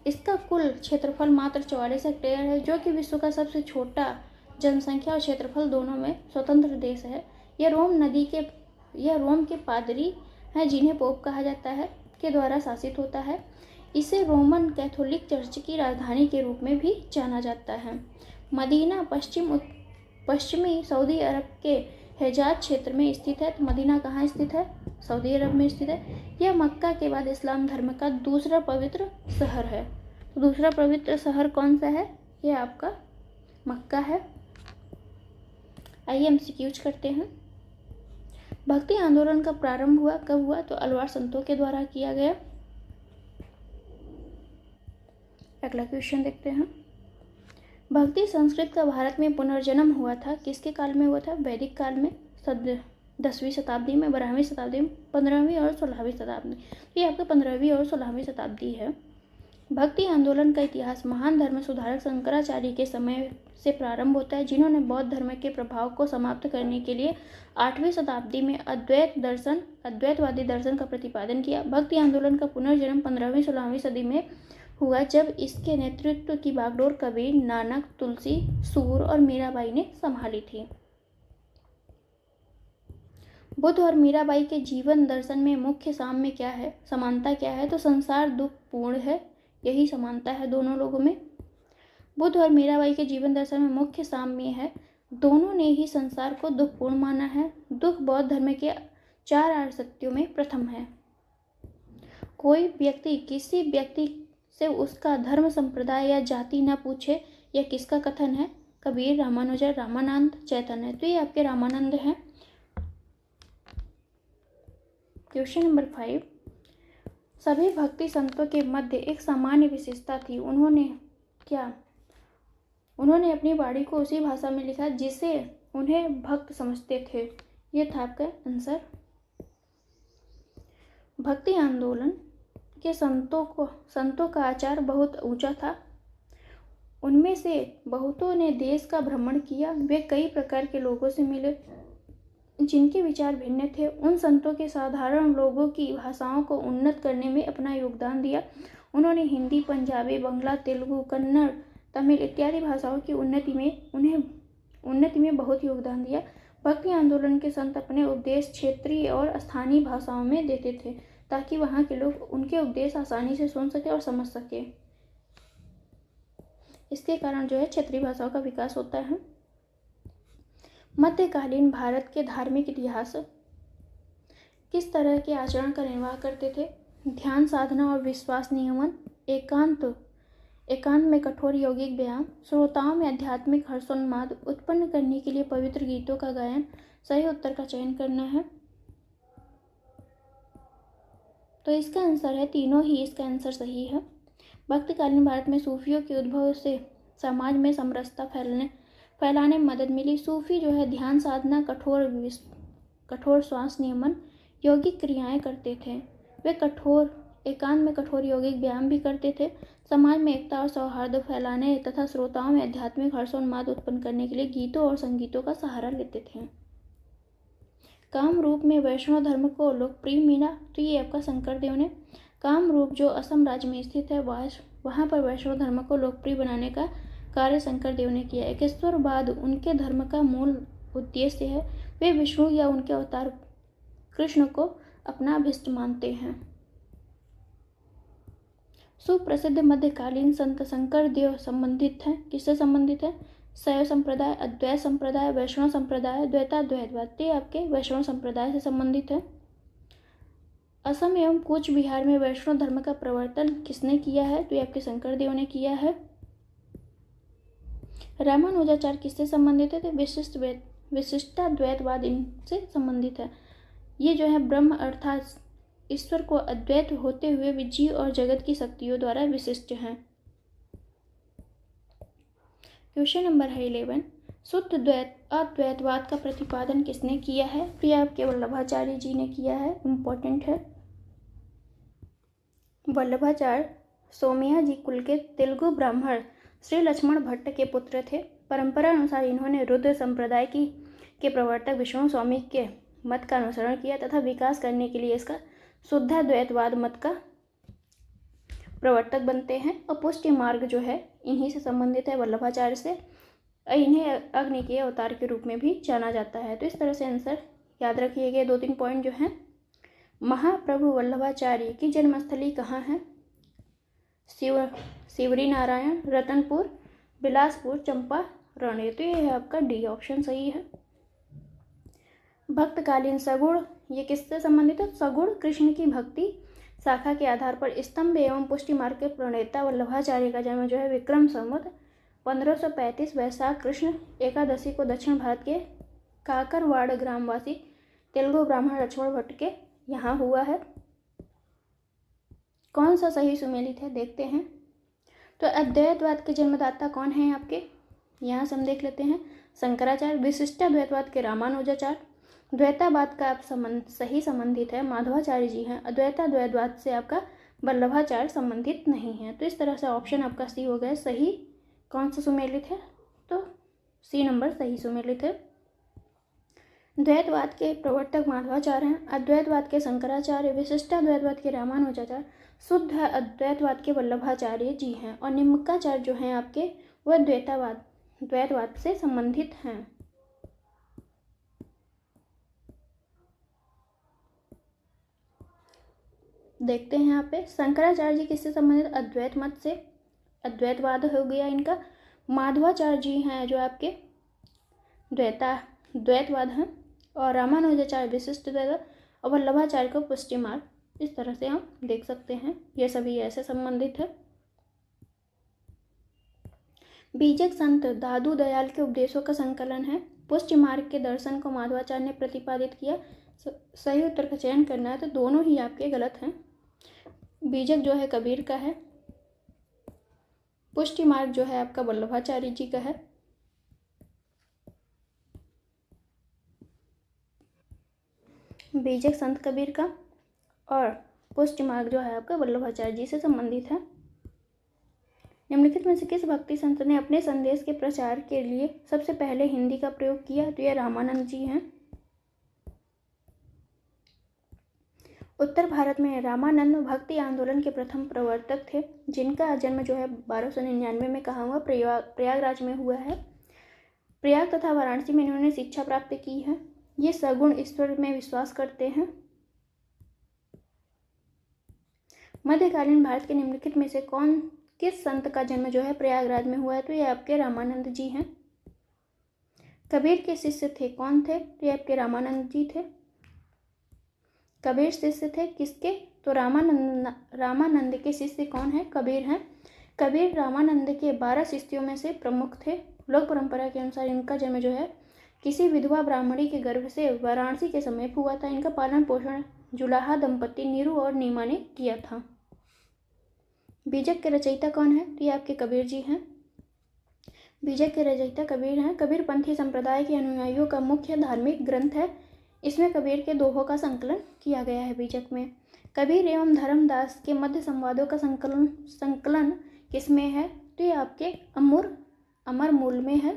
इसका कुल क्षेत्रफल मात्र 44 हेक्टेयर है, जो कि विश्व का सबसे छोटा जनसंख्या और क्षेत्रफल दोनों में स्वतंत्र देश है। यह रोम के पादरी हैं, जिन्हें पोप कहा जाता है, के द्वारा शासित होता है। इसे रोमन कैथोलिक चर्च की राजधानी के रूप में भी जाना जाता है। मदीना पश्चिमी सऊदी अरब के हिजाज क्षेत्र में स्थित है। तो मदीना कहाँ स्थित है? सऊदी अरब में स्थित है। यह मक्का के बाद इस्लाम धर्म का दूसरा पवित्र शहर है। तो दूसरा पवित्र शहर कौन सा है? यह आपका मक्का है। आइए हम एमसीक्यूज करते हैं। भक्ति आंदोलन का प्रारंभ हुआ कब हुआ? तो अलवार संतों के द्वारा किया गया। अगला क्वेश्चन देखते हैं। भक्ति संस्कृत का भारत में पुनर्जन्म हुआ था, किसके काल में हुआ था? वैदिक काल में, 10वीं शताब्दी में, 12वीं शताब्दी में, 15वीं और 16वीं शताब्दी। ये आपका 15वीं और 16वीं शताब्दी है। भक्ति आंदोलन का इतिहास महान धर्म सुधारक शंकराचार्य के समय से प्रारंभ होता है, जिन्होंने बौद्ध धर्म के प्रभाव को समाप्त करने के लिए 8वीं शताब्दी में अद्वैतवादी दर्शन का प्रतिपादन किया। भक्ति आंदोलन का पुनर्जन्म 15वीं 16वीं सदी में हुआ, जब इसके नेतृत्व की बागडोर कबीर, नानक, तुलसी, सूर और मीराबाई ने संभाली थी। बुद्ध और मीराबाई के जीवन दर्शन में मुख्य साम्य क्या है? समानता क्या है? तो संसार दुखपूर्ण है, यही समानता है दोनों लोगों में। बुद्ध और मीराबाई के जीवन दर्शन में मुख्य साम्य है, दोनों ने ही संसार को दुखपूर्ण माना है। दुख बौद्ध धर्म के 4 आर्यसत्यों में प्रथम है। कोई व्यक्ति किसी व्यक्ति से उसका धर्म, संप्रदाय या जाति न पूछे, यह किसका कथन है? कबीर, रामानुजर, रामानंद, चैतन्य। तो ये आपके रामानंद हैं। Question number 5। सभी भक्ति संतों के मध्य एक सामान्य विशेषता थी। उन्होंने अपनी वाणी को उसी भाषा में लिखा जिसे उन्हें भक्त समझते थे। ये था आपका आंसर। भक्ति आंदोलन के संतों का आचार बहुत ऊंचा था। उनमें से बहुतों ने देश का भ्रमण किया। वे कई प्रकार के लोगों से मिले जिनके विचार भिन्न थे। उन संतों के साधारण लोगों की भाषाओं को उन्नत करने में अपना योगदान दिया। उन्होंने हिंदी, पंजाबी, बंगला, तेलुगु, कन्नड़, तमिल इत्यादि भाषाओं की उन्नति में बहुत योगदान दिया। भक्ति आंदोलन के संत अपने उपदेश क्षेत्रीय और स्थानीय भाषाओं में देते थे ताकि वहाँ के लोग उनके उपदेश आसानी से सुन सके और समझ सके। इसके कारण जो है क्षेत्रीय भाषाओं का विकास होता है। मध्यकालीन भारत के धार्मिक इतिहास किस तरह के आचरण का निर्वाह करते थे? ध्यान साधना और विश्वास नियमन, एकांत में कठोर यौगिक व्यायाम, श्रोताओं में आध्यात्मिक हर्षोन्माद उत्पन्न करने के लिए पवित्र गीतों का गायन। सही उत्तर का चयन करना है। तो इसका आंसर है तीनों ही, इसका आंसर सही है। भक्तकालीन भारत में सूफियों के उद्भव से समाज में समरसता फैलाने में मदद मिली। सूफी जो है ध्यान साधना, कठोर श्वास नियमन, यौगिक क्रियाएं करते थे। वे एकांत में कठोर यौगिक व्यायाम भी करते थे। समाज में एकता और सौहार्द फैलाने तथा श्रोताओं में आध्यात्मिक हर्षोन्माद उत्पन्न करने के लिए गीतों और संगीतों का सहारा लेते थे। कामरूप में वैष्णव धर्म को लोकप्रिय मिला। तो ये आपका शंकरदेव ने, कामरूप जो असम राज्य में स्थित है, वहाँ पर वैष्णव धर्म को लोकप्रिय बनाने का कार्य शंकरदेव ने किया। एकेश्वरवाद उनके धर्म का मूल उद्देश्य है। वे विष्णु या उनके अवतार कृष्ण को अपना अभिष्ट मानते हैं। सुप्रसिद्ध मध्यकालीन संत शंकरदेव संबंधित हैं। किससे संबंधित है? शैव संप्रदाय, अद्वैत संप्रदाय, वैष्णव संप्रदाय, द्वैताद्वैतवाद, ये आपके वैष्णव संप्रदाय से संबंधित है। असम एवं कूच बिहार में वैष्णव धर्म का प्रवर्तन किसने किया है? तो ये आपके शंकरदेव ने किया है। रामानुजाचार्य किससे संबंधित है? तो विशिष्टाद्वैतवाद इनसे संबंधित है। ये जो है ब्रह्म अर्थात ईश्वर को अद्वैत होते हुए जीव और जगत की शक्तियों द्वारा विशिष्ट हैं। क्वेश्चन नंबर है 11, शुद्ध अद्वैतवाद का प्रतिपादन किसने किया है? तो यह आपके वल्लभाचार्य जी ने किया है। इम्पोर्टेंट है। वल्लभाचार्य सोमयाजी कुल के तेलुगु ब्राह्मण श्री लक्ष्मण भट्ट के पुत्र थे। परंपरा अनुसार इन्होंने रुद्र संप्रदाय के प्रवर्तक विष्णु स्वामी के मत का अनुसरण किया तथा विकास करने के लिए इसका शुद्धाद्वैतवाद मत का प्रवर्तक बनते हैं। और पुष्टि मार्ग जो है इन्हीं से संबंधित है, वल्लभाचार्य से। इन्हें अग्नि के अवतार के रूप में भी जाना जाता है। तो इस तरह से आंसर याद रखिए गए 2-3 पॉइंट जो हैं। महाप्रभु वल्लभाचार्य की जन्मस्थली कहाँ है? शिवरी नारायण, रतनपुर, बिलासपुर, चंपारण। तो ये है आपका डी ऑप्शन सही है। भक्तकालीन सगुण ये किससे संबंधित है? सगुण कृष्ण की भक्ति शाखा के आधार पर स्तंभ एवं पुष्टि मार्ग के प्रणेता वल्लभाचार्य का जन्म जो है विक्रम संवत 1535 वैशाख कृष्ण एकादशी को दक्षिण भारत के काकरवाड़ ग्रामवासी तेलुगु ब्राह्मण लक्ष्मण भट्ट के यहाँ हुआ है। कौन सा सही सुमेलित है देखते हैं। तो अद्वैतवाद के जन्मदाता कौन है आपके? यहाँ से हम देख लेते हैं शंकराचार्य। विशिष्टाद्वैतवाद के रामानुजाचार्य। द्वैतावाद का आप सही संबंधित है माधवाचार्य जी हैं। अद्वैताद्वैतवाद से आपका वल्लभाचार्य संबंधित नहीं है। तो इस तरह से ऑप्शन आपका सी हो गया सही। कौन सा सुमेलित है? तो सी नंबर सही सुमेलित है। द्वैतवाद के प्रवर्तक माधवाचार्य हैं। अद्वैतवाद के शंकराचार्य, विशिष्टाद्वैतवाद के रामानुजाचार्य, शुद्ध अद्वैतवाद के वल्लभाचार्य जी हैं। और निम्बकाचार्य जो हैं आपके वह द्वैतवाद से संबंधित हैं। देखते हैं यहाँ पे शंकराचार्य जी किससे संबंधित? अद्वैत मत से, अद्वैतवाद हो गया इनका। माधवाचार्य जी हैं जो आपके द्वैतवाद हैं। और रामानुजाचार्य विशिष्ट द्वैतवाद और वल्लभाचार्य को पुष्टि मार्ग। इस तरह से हम देख सकते हैं ये सभी ऐसे संबंधित है। बीजक संत दादू दयाल के उपदेशों का संकलन है। पुष्टि मार्ग के दर्शन को माधवाचार्य ने प्रतिपादित किया। सही उत्तर का चयन करना है। तो दोनों ही आपके गलत हैं। बीजक जो है कबीर का है, पुष्टि मार्ग जो है आपका वल्लभाचार्य जी का है। बीजक संत कबीर का और पुष्टि मार्ग जो है आपका वल्लभाचार्य जी से संबंधित है। निम्नलिखित में से किस भक्ति संत ने अपने संदेश के प्रचार के लिए सबसे पहले हिंदी का प्रयोग किया? तो यह रामानंद जी हैं। उत्तर भारत में रामानंद भक्ति आंदोलन के प्रथम प्रवर्तक थे, जिनका जन्म जो है 1299 में कहाँ हुआ? प्रयागराज में हुआ है। प्रयाग तथा वाराणसी में इन्होंने शिक्षा प्राप्त की है। ये सगुण ईश्वर में विश्वास करते हैं। मध्यकालीन भारत के निम्नलिखित में से किस संत का जन्म जो है प्रयागराज में हुआ है? तो ये आपके रामानंद जी हैं। कबीर के शिष्य थे, कौन थे? तो ये आपके रामानंद जी थे। कबीर शिष्य थे किसके? तो रामानंद के शिष्य कौन है? कबीर हैं। कबीर रामानंद के 12 शिष्यों में से प्रमुख थे। लोक परंपरा के अनुसार इनका जन्म जो है किसी विधवा ब्राह्मणी के गर्भ से वाराणसी के समीप हुआ था। इनका पालन पोषण जुलाहा दंपति नीरू और नीमा ने किया था। बीजक के रचयिता कौन है? तो ये आपके कबीर जी हैं। बीजक के रचयिता कबीर हैं। कबीर पंथी संप्रदाय के अनुयायियों का मुख्य धार्मिक ग्रंथ है। इसमें कबीर के दोहों का संकलन किया गया है। बीजक में कबीर एवं धर्मदास के मध्य संवादों का संकलन किसमें है? तो ये आपके अमर मूल में है।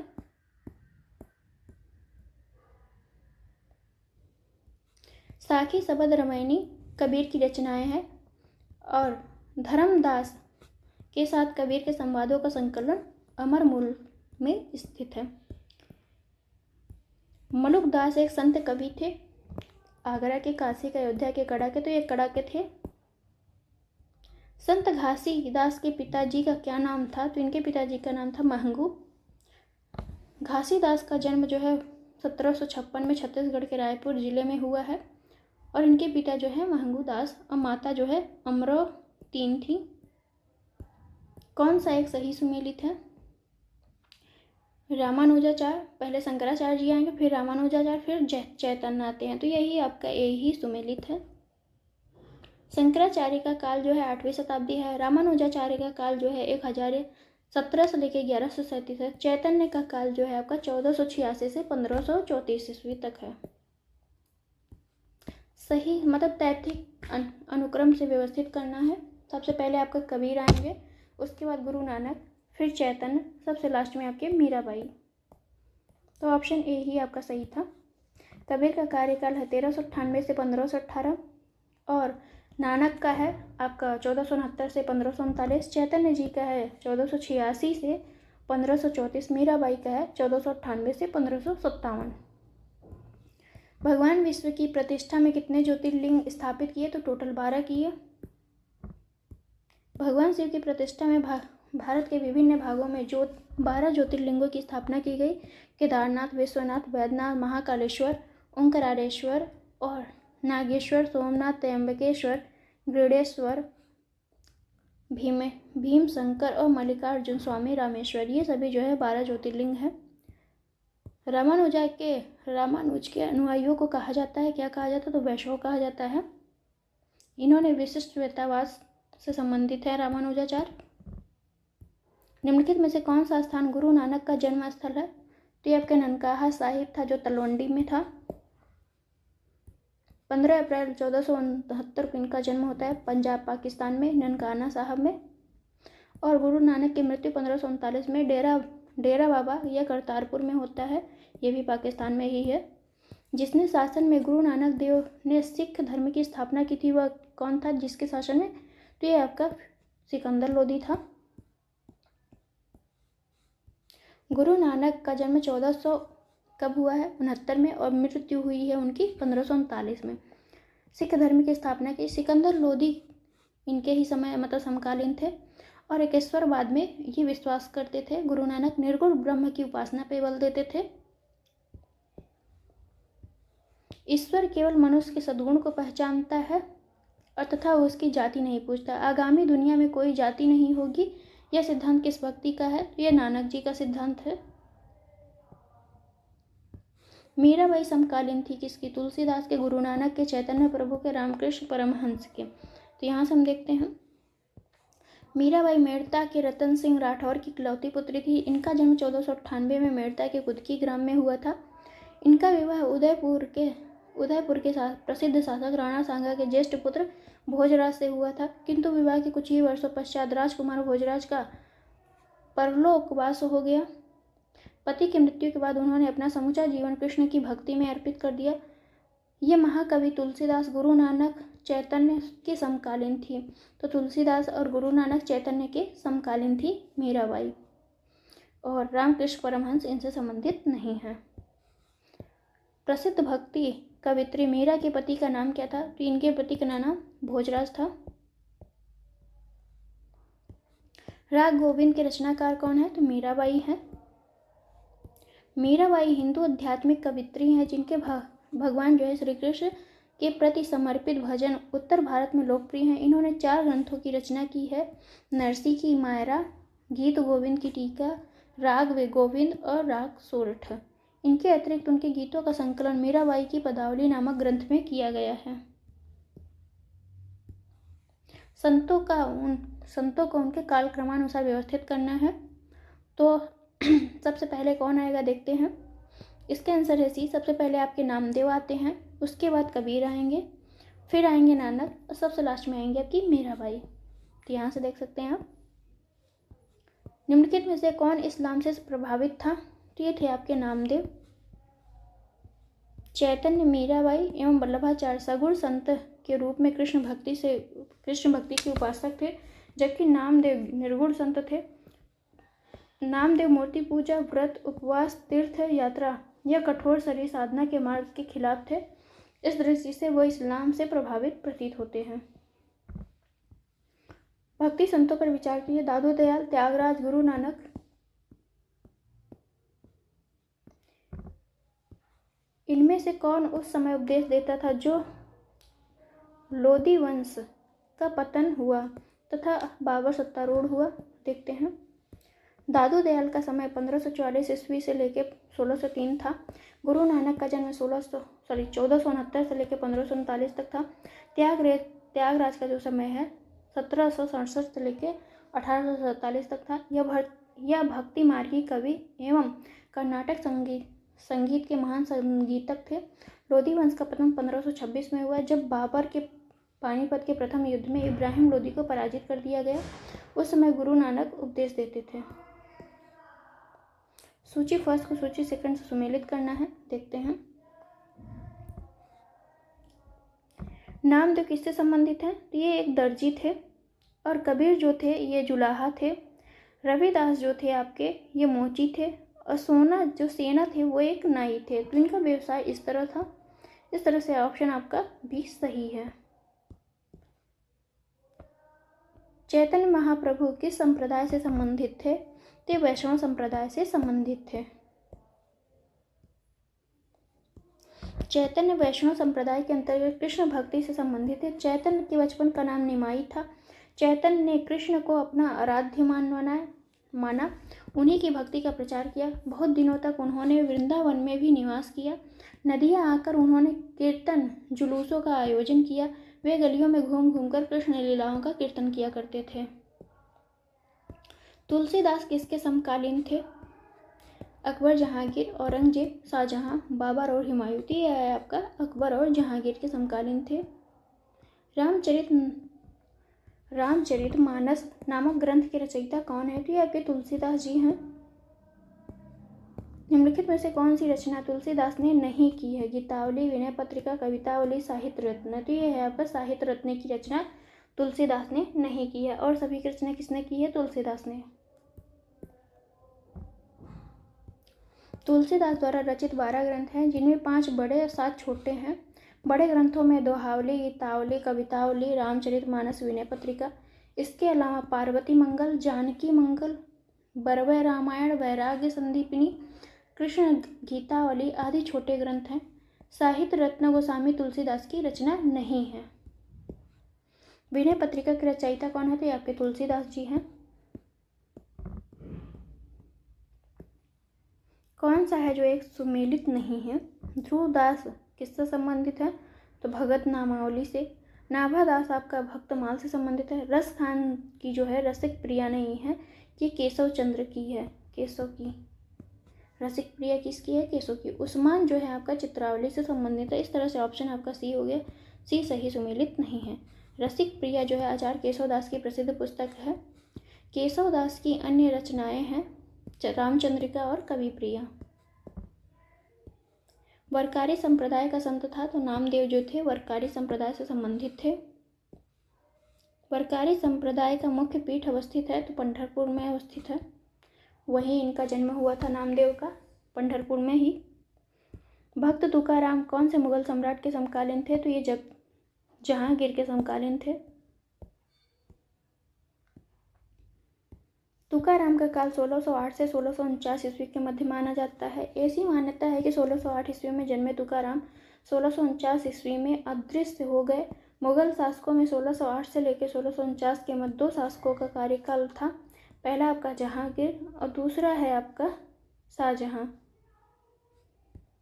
साखी शबद रामायणी कबीर की रचनाएं हैं और धर्मदास के साथ कबीर के संवादों का संकलन अमर मूल में स्थित है। मलुकदास एक संत कवि थे। आगरा के, काशी के, अयोध्या के कड़ाके, तो ये कड़ाके थे। संत घासीदास के पिताजी का क्या नाम था? तो इनके पिताजी का नाम था महंगू। घासीदास का जन्म जो है 1756 में छत्तीसगढ़ के रायपुर जिले में हुआ है और इनके पिता जो है महंगू दास और माता जो है अमरोतीन थी। कौन सा एक सही सुमेलित है? रामानुजाचार्य, पहले शंकराचार्य जी आएंगे, फिर रामानुजाचार्य, फिर चैतन्य आते हैं, तो यही आपका यही सुमेलित है। शंकराचार्य का काल जो है 8वीं शताब्दी है। रामानुजाचार्य का काल जो है 1017 से लेकर 1137 है। चैतन्य का काल जो है आपका 1486 से 1534 ईस्वी तक है। सही मतलब तैथिक अनुक्रम से व्यवस्थित करना है। सबसे पहले आपका कबीर आएंगे, उसके बाद गुरु नानक, फिर चैतन्य, सबसे लास्ट में आपके मीराबाई। तो ऑप्शन ए ही आपका सही था। कबीर का कार्यकाल है 1398 से 1518 और नानक का है आपका 1469 से 1539, चैतन्य जी का है 1486 से 1534, मीराबाई का है 1498 से 1557। भगवान विश्व की प्रतिष्ठा में कितने ज्योतिर्लिंग स्थापित किए? तो टोटल 12 किए। भगवान शिव की प्रतिष्ठा में भारत के विभिन्न भागों में 12 ज्योतिर्लिंगों की स्थापना की गई। केदारनाथ, विश्वनाथ, वैद्यनाथ, महाकालेश्वर, ओंकारेश्वर और नागेश्वर, सोमनाथ, त्र्यंबकेश्वर, गृडेश्वर, भीमशंकर और मल्लिकार्जुन स्वामी रामेश्वर, ये सभी जो है 12 ज्योतिर्लिंग है। रामानुज के अनुयायियों को कहा जाता है, क्या कहा जाता है? तो वैष्णव कहा जाता है। इन्होंने विशिष्ट वेतावास से संबंधित है रामानुजाचार्य। निम्नलिखित में से कौन सा स्थान गुरु नानक का जन्म स्थल है? तो ये आपका ननकाना साहिब था जो तलवंडी में था। 15 अप्रैल 1469 को इनका जन्म होता है पंजाब पाकिस्तान में ननकाना साहब में। और गुरु नानक की मृत्यु 1539 में डेरा बाबा या करतारपुर में होता है, ये भी पाकिस्तान में ही है। जिसने शासन में गुरु नानक देव ने सिख धर्म की स्थापना की थी वह कौन था जिसके शासन में? तो ये आपका सिकंदर लोदी था। गुरु नानक का जन्म 1400 कब हुआ है? 69 में और मृत्यु हुई है उनकी 1539 में। सिख धर्म की स्थापना की सिकंदर लोदी इनके ही समय मतलब समकालीन थे और एकेश्वरवाद में ये विश्वास करते थे। गुरु नानक निर्गुण ब्रह्म की उपासना पे बल देते थे। ईश्वर केवल मनुष्य के सद्गुण को पहचानता है और तथा उसकी जाति नहीं पूछता। आगामी दुनिया में कोई जाति नहीं होगी। यह सिद्धांत किस व्यक्ति का है? तो यह नानक जी का सिद्धांत है। मीराबाई समकालीन थी किसकी? तुलसीदास के, गुरु नानक के, चैतन्य प्रभु के, रामकृष्ण परमहंस के। तो यहाँ से हम देखते हैं मीराबाई मेड़ता के रतन सिंह राठौर की इकलौती पुत्री थी। इनका जन्म 1498 में मेड़ता के कुदकी ग्राम में हुआ था। इनका विवाह उदयपुर के प्रसिद्ध शासक राणा सांगा के ज्येष्ठ पुत्र भोजराज से हुआ था, किंतु विवाह के कुछ ही वर्षों पश्चात राजकुमार भोजराज का परलोकवास हो गया। पति की मृत्यु के बाद उन्होंने अपना समूचा जीवन कृष्ण की भक्ति में अर्पित कर दिया। ये महाकवि तुलसीदास, गुरु नानक, चैतन्य के समकालीन थी। तो तुलसीदास और गुरु नानक चैतन्य के समकालीन थी मीराबाई। और रामकृष्ण परमहंस इनसे संबंधित नहीं हैं। प्रसिद्ध भक्ति कवित्री मीरा के पति का नाम क्या था? तो इनके पति का नाम भोजराज था। राग गोविंद के रचनाकार कौन है? तो मीराबाई है। मीराबाई हिंदू आध्यात्मिक कवित्री हैं जिनके भगवान जो है श्री कृष्ण के प्रति समर्पित भजन उत्तर भारत में लोकप्रिय हैं। इन्होंने 4 ग्रंथों की रचना की है: नरसी की मायरा, गीत गोविंद की टीका, राग वे गोविंद और राग सोरठ। इनके अतिरिक्त उनके गीतों का संकलन मीराबाई की पदावली नामक ग्रंथ में किया गया है। संतों को उनके कालक्रमानुसार व्यवस्थित करना है। तो सबसे पहले कौन आएगा देखते हैं। इसके आंसर है सी। सबसे पहले आपके नामदेव आते हैं, उसके बाद कबीर आएंगे, फिर आएंगे नानक और सबसे लास्ट में आएंगे आपकी मीराबाई। तो यहाँ से देख सकते हैं आप। निम्नलिखित में से कौन इस्लाम से प्रभावित था? तो ये थे आपके नामदेव। चैतन्य, मीराबाई एवं वल्लभाचार्य सगुण संत के रूप में कृष्ण भक्ति के उपासक थे, जबकि नामदेव निर्गुण संत थे। नामदेव मूर्ति पूजा, व्रत, उपवास, तीर्थ यात्रा या कठोर शरीर साधना के मार्ग के खिलाफ थे। इस दृष्टि से वो इस्लाम से प्रभावित प्रतीत होते हैं। भक्ति संतों पर विचार कीजिए। दादू दयाल, त्यागराज, गुरु नानक। इनमें से कौन उस समय उपदेश देता था जो लोधी वंश का पतन हुआ तथा बाबर सत्तारूढ़ हुआ? देखते हैं। दादू दयाल का समय 1544 ईस्वी से लेकर 1603 था। गुरु नानक का जन्म 1469 से लेकर 1539 तक था। त्यागराज का जो समय है 1767 से लेकर 1847 तक था। यह भक्ति मार्गी कवि एवं कर्नाटक संगीत के महान संगीतक थे। लोधी वंश का पतन 1526 में हुआ, जब बाबर के पानीपत के प्रथम युद्ध में इब्राहिम लोधी को पराजित कर दिया गया। उस समय गुरु नानक उपदेश देते थे। सूची फर्स्ट को सूची सेकंड से सुमेलित करना है। देखते हैं। नामदेव किससे संबंधित हैं? तो ये एक दर्जी थे और कबीर जो थे ये जुलाहा थे। रविदास जो थे आपके ये मोची थे और सेना थे वो एक नाई थे। तो इनका व्यवसाय इस तरह था। इस तरह से ऑप्शन आपका भी सही है। चैतन्य महाप्रभु किस संप्रदाय से संबंधित थे? ते वैष्णव संप्रदाय से संबंधित थे। चैतन्य वैष्णव संप्रदाय के अंतर्गत कृष्ण भक्ति से संबंधित है। चैतन्य के बचपन का नाम निमाई था। चैतन्य ने कृष्ण को अपना आराध्य माना, उन्हीं की भक्ति का प्रचार किया। बहुत दिनों तक उन्होंने वृंदावन में भी निवास किया। नदियाँ आकर उन्होंने कीर्तन जुलूसों का आयोजन किया। वे गलियों में घूम घूमकर कृष्ण लीलाओं का कीर्तन किया करते थे। तुलसीदास किसके समकालीन थे? अकबर, जहांगीर, औरंगजेब, शाहजहां, बाबर और हुमायूं। ये है आपका अकबर और जहांगीर के समकालीन थे। रामचरितमानस नामक ग्रंथ के रचयिता कौन है? तो ये आपके तुलसीदास जी हैं। निम्नलिखित में से कौन सी रचना तुलसीदास ने नहीं की है? गीतावली, विनय पत्रिका, कवितावली, साहित्य रत्न। तो ये है आपका साहित्य रत्न की रचना तुलसीदास ने नहीं की है। और सभी की रचना किसने की है? तुलसीदास ने। तुलसीदास द्वारा रचित 12 ग्रंथ हैं, जिनमें 5 बड़े और 7 छोटे हैं। बड़े ग्रंथों में दोहावली, गीतावली, कवितावली, रामचरितमानस, विनय पत्रिका। इसके अलावा पार्वती मंगल, जानकी मंगल, बरवय रामायण, वैराग्य संदीपिनी, कृष्ण गीतावली आदि छोटे ग्रंथ हैं। साहित्य रत्न गोस्वामी तुलसीदास की रचना नहीं है। विनय पत्रिका के रचयिता कौन है? तो आपके तुलसीदास जी हैं। कौन सा है जो एक सुमेलित नहीं है? ध्रुवदास किससे संबंधित है? तो भगत नामावली से। नाभादास आपका भक्तमाल से संबंधित है। रस खान की जो है रसिक प्रिया नहीं है, ये केशव चंद्र की है। केशव की रसिक प्रिया किसकी है? केशव की। उस्मान जो है आपका चित्रावली से संबंधित है। इस तरह से ऑप्शन आपका सी हो गया। सी सही सुमेलित नहीं है। रसिक प्रिया जो है आचार्य केशवदास की प्रसिद्ध पुस्तक है। केशवदास की अन्य रचनाएं हैं रामचंद्रिका और कवि प्रिया। वरकारी संप्रदाय का संत था? तो नामदेव जो थे वरकारी संप्रदाय से संबंधित थे। वरकारी संप्रदाय का मुख्य पीठ अवस्थित है? तो पंढरपुर में अवस्थित है। वहीं इनका जन्म हुआ था नामदेव का, पंढरपुर में ही। भक्त तुकाराम कौन से मुगल सम्राट के समकालीन थे? तो ये जहांगीर के समकालीन थे। तुकाराम का काल 1608 से 1649 ईस्वी के मध्य माना जाता है। ऐसी मान्यता है कि 1608 ईस्वी में जन्मे तुकाराम 1649 ईस्वी में अदृश्य हो गए। मुगल शासकों में 1608 से लेकर 1649 के मध्य 2 शासकों का कार्यकाल था। पहला आपका जहांगीर और दूसरा है आपका शाहजहां।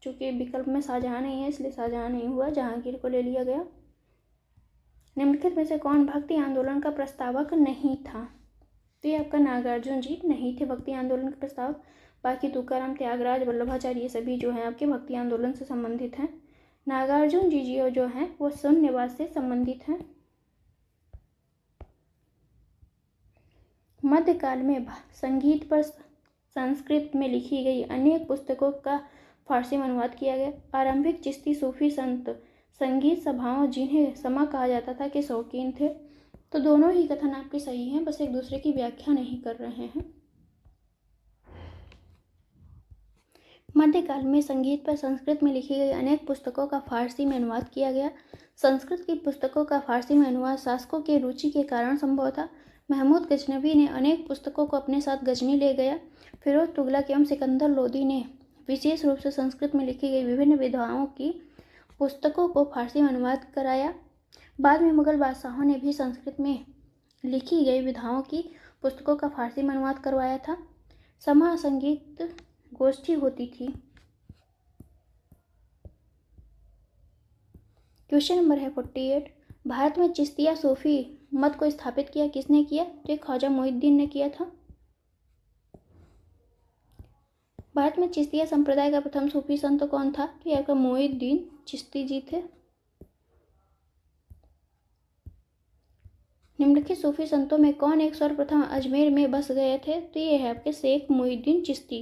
चूंकि विकल्प में शाहजहां नहीं है इसलिए शाहजहां नहीं हुआ, जहांगीर को ले लिया गया। निम्नलिखित में से कौन भक्ति आंदोलन का प्रस्तावक नहीं था? तो ये आपका नागार्जुन जी नहीं थे भक्ति आंदोलन के प्रस्तावक। बाकी तुकाराम, त्यागराज, वल्लभाचार्य ये सभी जो हैं आपके भक्ति आंदोलन से संबंधित हैं। नागार्जुन जी जो हैं वो शून्यवाद से संबंधित हैं। मध्यकाल में संगीत पर संस्कृत में लिखी गई अनेक पुस्तकों का फारसी में अनुवाद किया गया। आरंभिक चिश्ती सूफी संत संगीत सभाओं, जिन्हें समा कहा जाता था, के शौकीन थे। तो दोनों ही कथन आपके सही हैं, बस एक दूसरे की व्याख्या नहीं कर रहे हैं। मध्यकाल में संगीत पर संस्कृत में लिखी गई अनेक पुस्तकों का फारसी में अनुवाद किया गया। संस्कृत की पुस्तकों का फारसी में अनुवाद शासकों की रुचि के कारण संभव था। महमूद गजनवी ने अनेक पुस्तकों को अपने साथ गजनी ले गया। फिरोज तुगलक एवं सिकंदर लोदी ने विशेष रूप से संस्कृत में लिखी गई विभिन्न विधाओं की पुस्तकों को फारसी में अनुवाद कराया। बाद में मुगल बादशाहों ने भी संस्कृत में लिखी गई विधाओं की पुस्तकों का फारसी में अनुवाद करवाया था। समा संगीत गोष्ठी होती थी। क्वेश्चन नंबर है 48। भारत में चिश्तिया सूफी मत को स्थापित किया किसने किया? तो ख्वाजा मोइनुद्दीन ने किया था। भारत में चिश्तिया संप्रदाय का प्रथम सूफी संत कौन था? तो आपका मोइनुद्दीन चिश्ती जी थे। निम्नलिखित सूफी संतों में कौन एक सर्वप्रथम अजमेर में बस गए थे? तो ये है आपके शेख मोइनुद्दीन चिश्ती।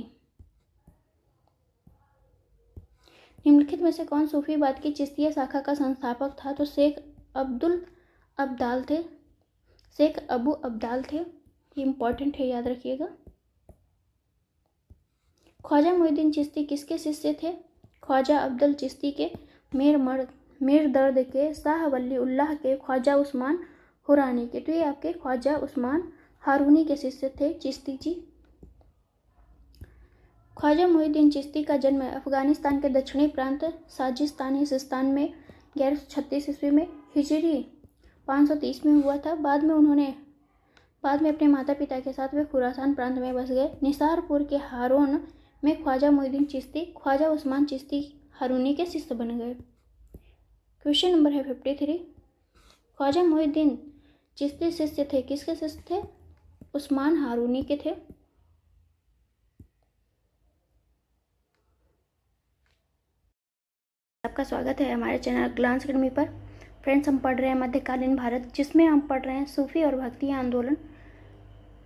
निम्नलिखित में से कौन सूफीवाद की चिश्तिया शाखा का संस्थापक था? तो शेख अब्दुल अब्दाल थे। शेख अबू अब्दाल थे। ये इंपॉर्टेंट है, याद रखिएगा। ख्वाजा मोइनुद्दीन चिश्ती किसके शिष्य थे? ख्वाजा अब्दुल चिश्ती के, मीर दर्द के, शाह वली उल्लाह के, ख्वाजा उस्मान हुरानी के। तो ये आपके ख्वाजा उस्मान हारूनी के शिष्य थे चिश्ती जी। ख्वाजा मोइनुद्दीन चिश्ती का जन्म अफगानिस्तान के दक्षिणी प्रांत साजिस्तानी सिस्तान में 1136 ईस्वी में हिजरी 530 में हुआ था। बाद में अपने माता पिता के साथ वे खुरासान प्रांत में बस गए। निसारपुर के हारोन में ख्वाजा मोइनुद्दीन चिश्ती ख्वाजा उस्मान चिश्ती हारूनी के शिष्य बन गए। क्वेश्चन नंबर है 53। ख्वाजा मोइनुद्दीन चिश्ती शिष्य थे, किसके शिष्य थे? उस्मान हारूनी के थे। आपका स्वागत है हमारे चैनल ग्लांस अकेडमी पर। फ्रेंड्स, हम पढ़ रहे हैं मध्यकालीन भारत, जिसमें हम पढ़ रहे हैं सूफी और भक्ति आंदोलन।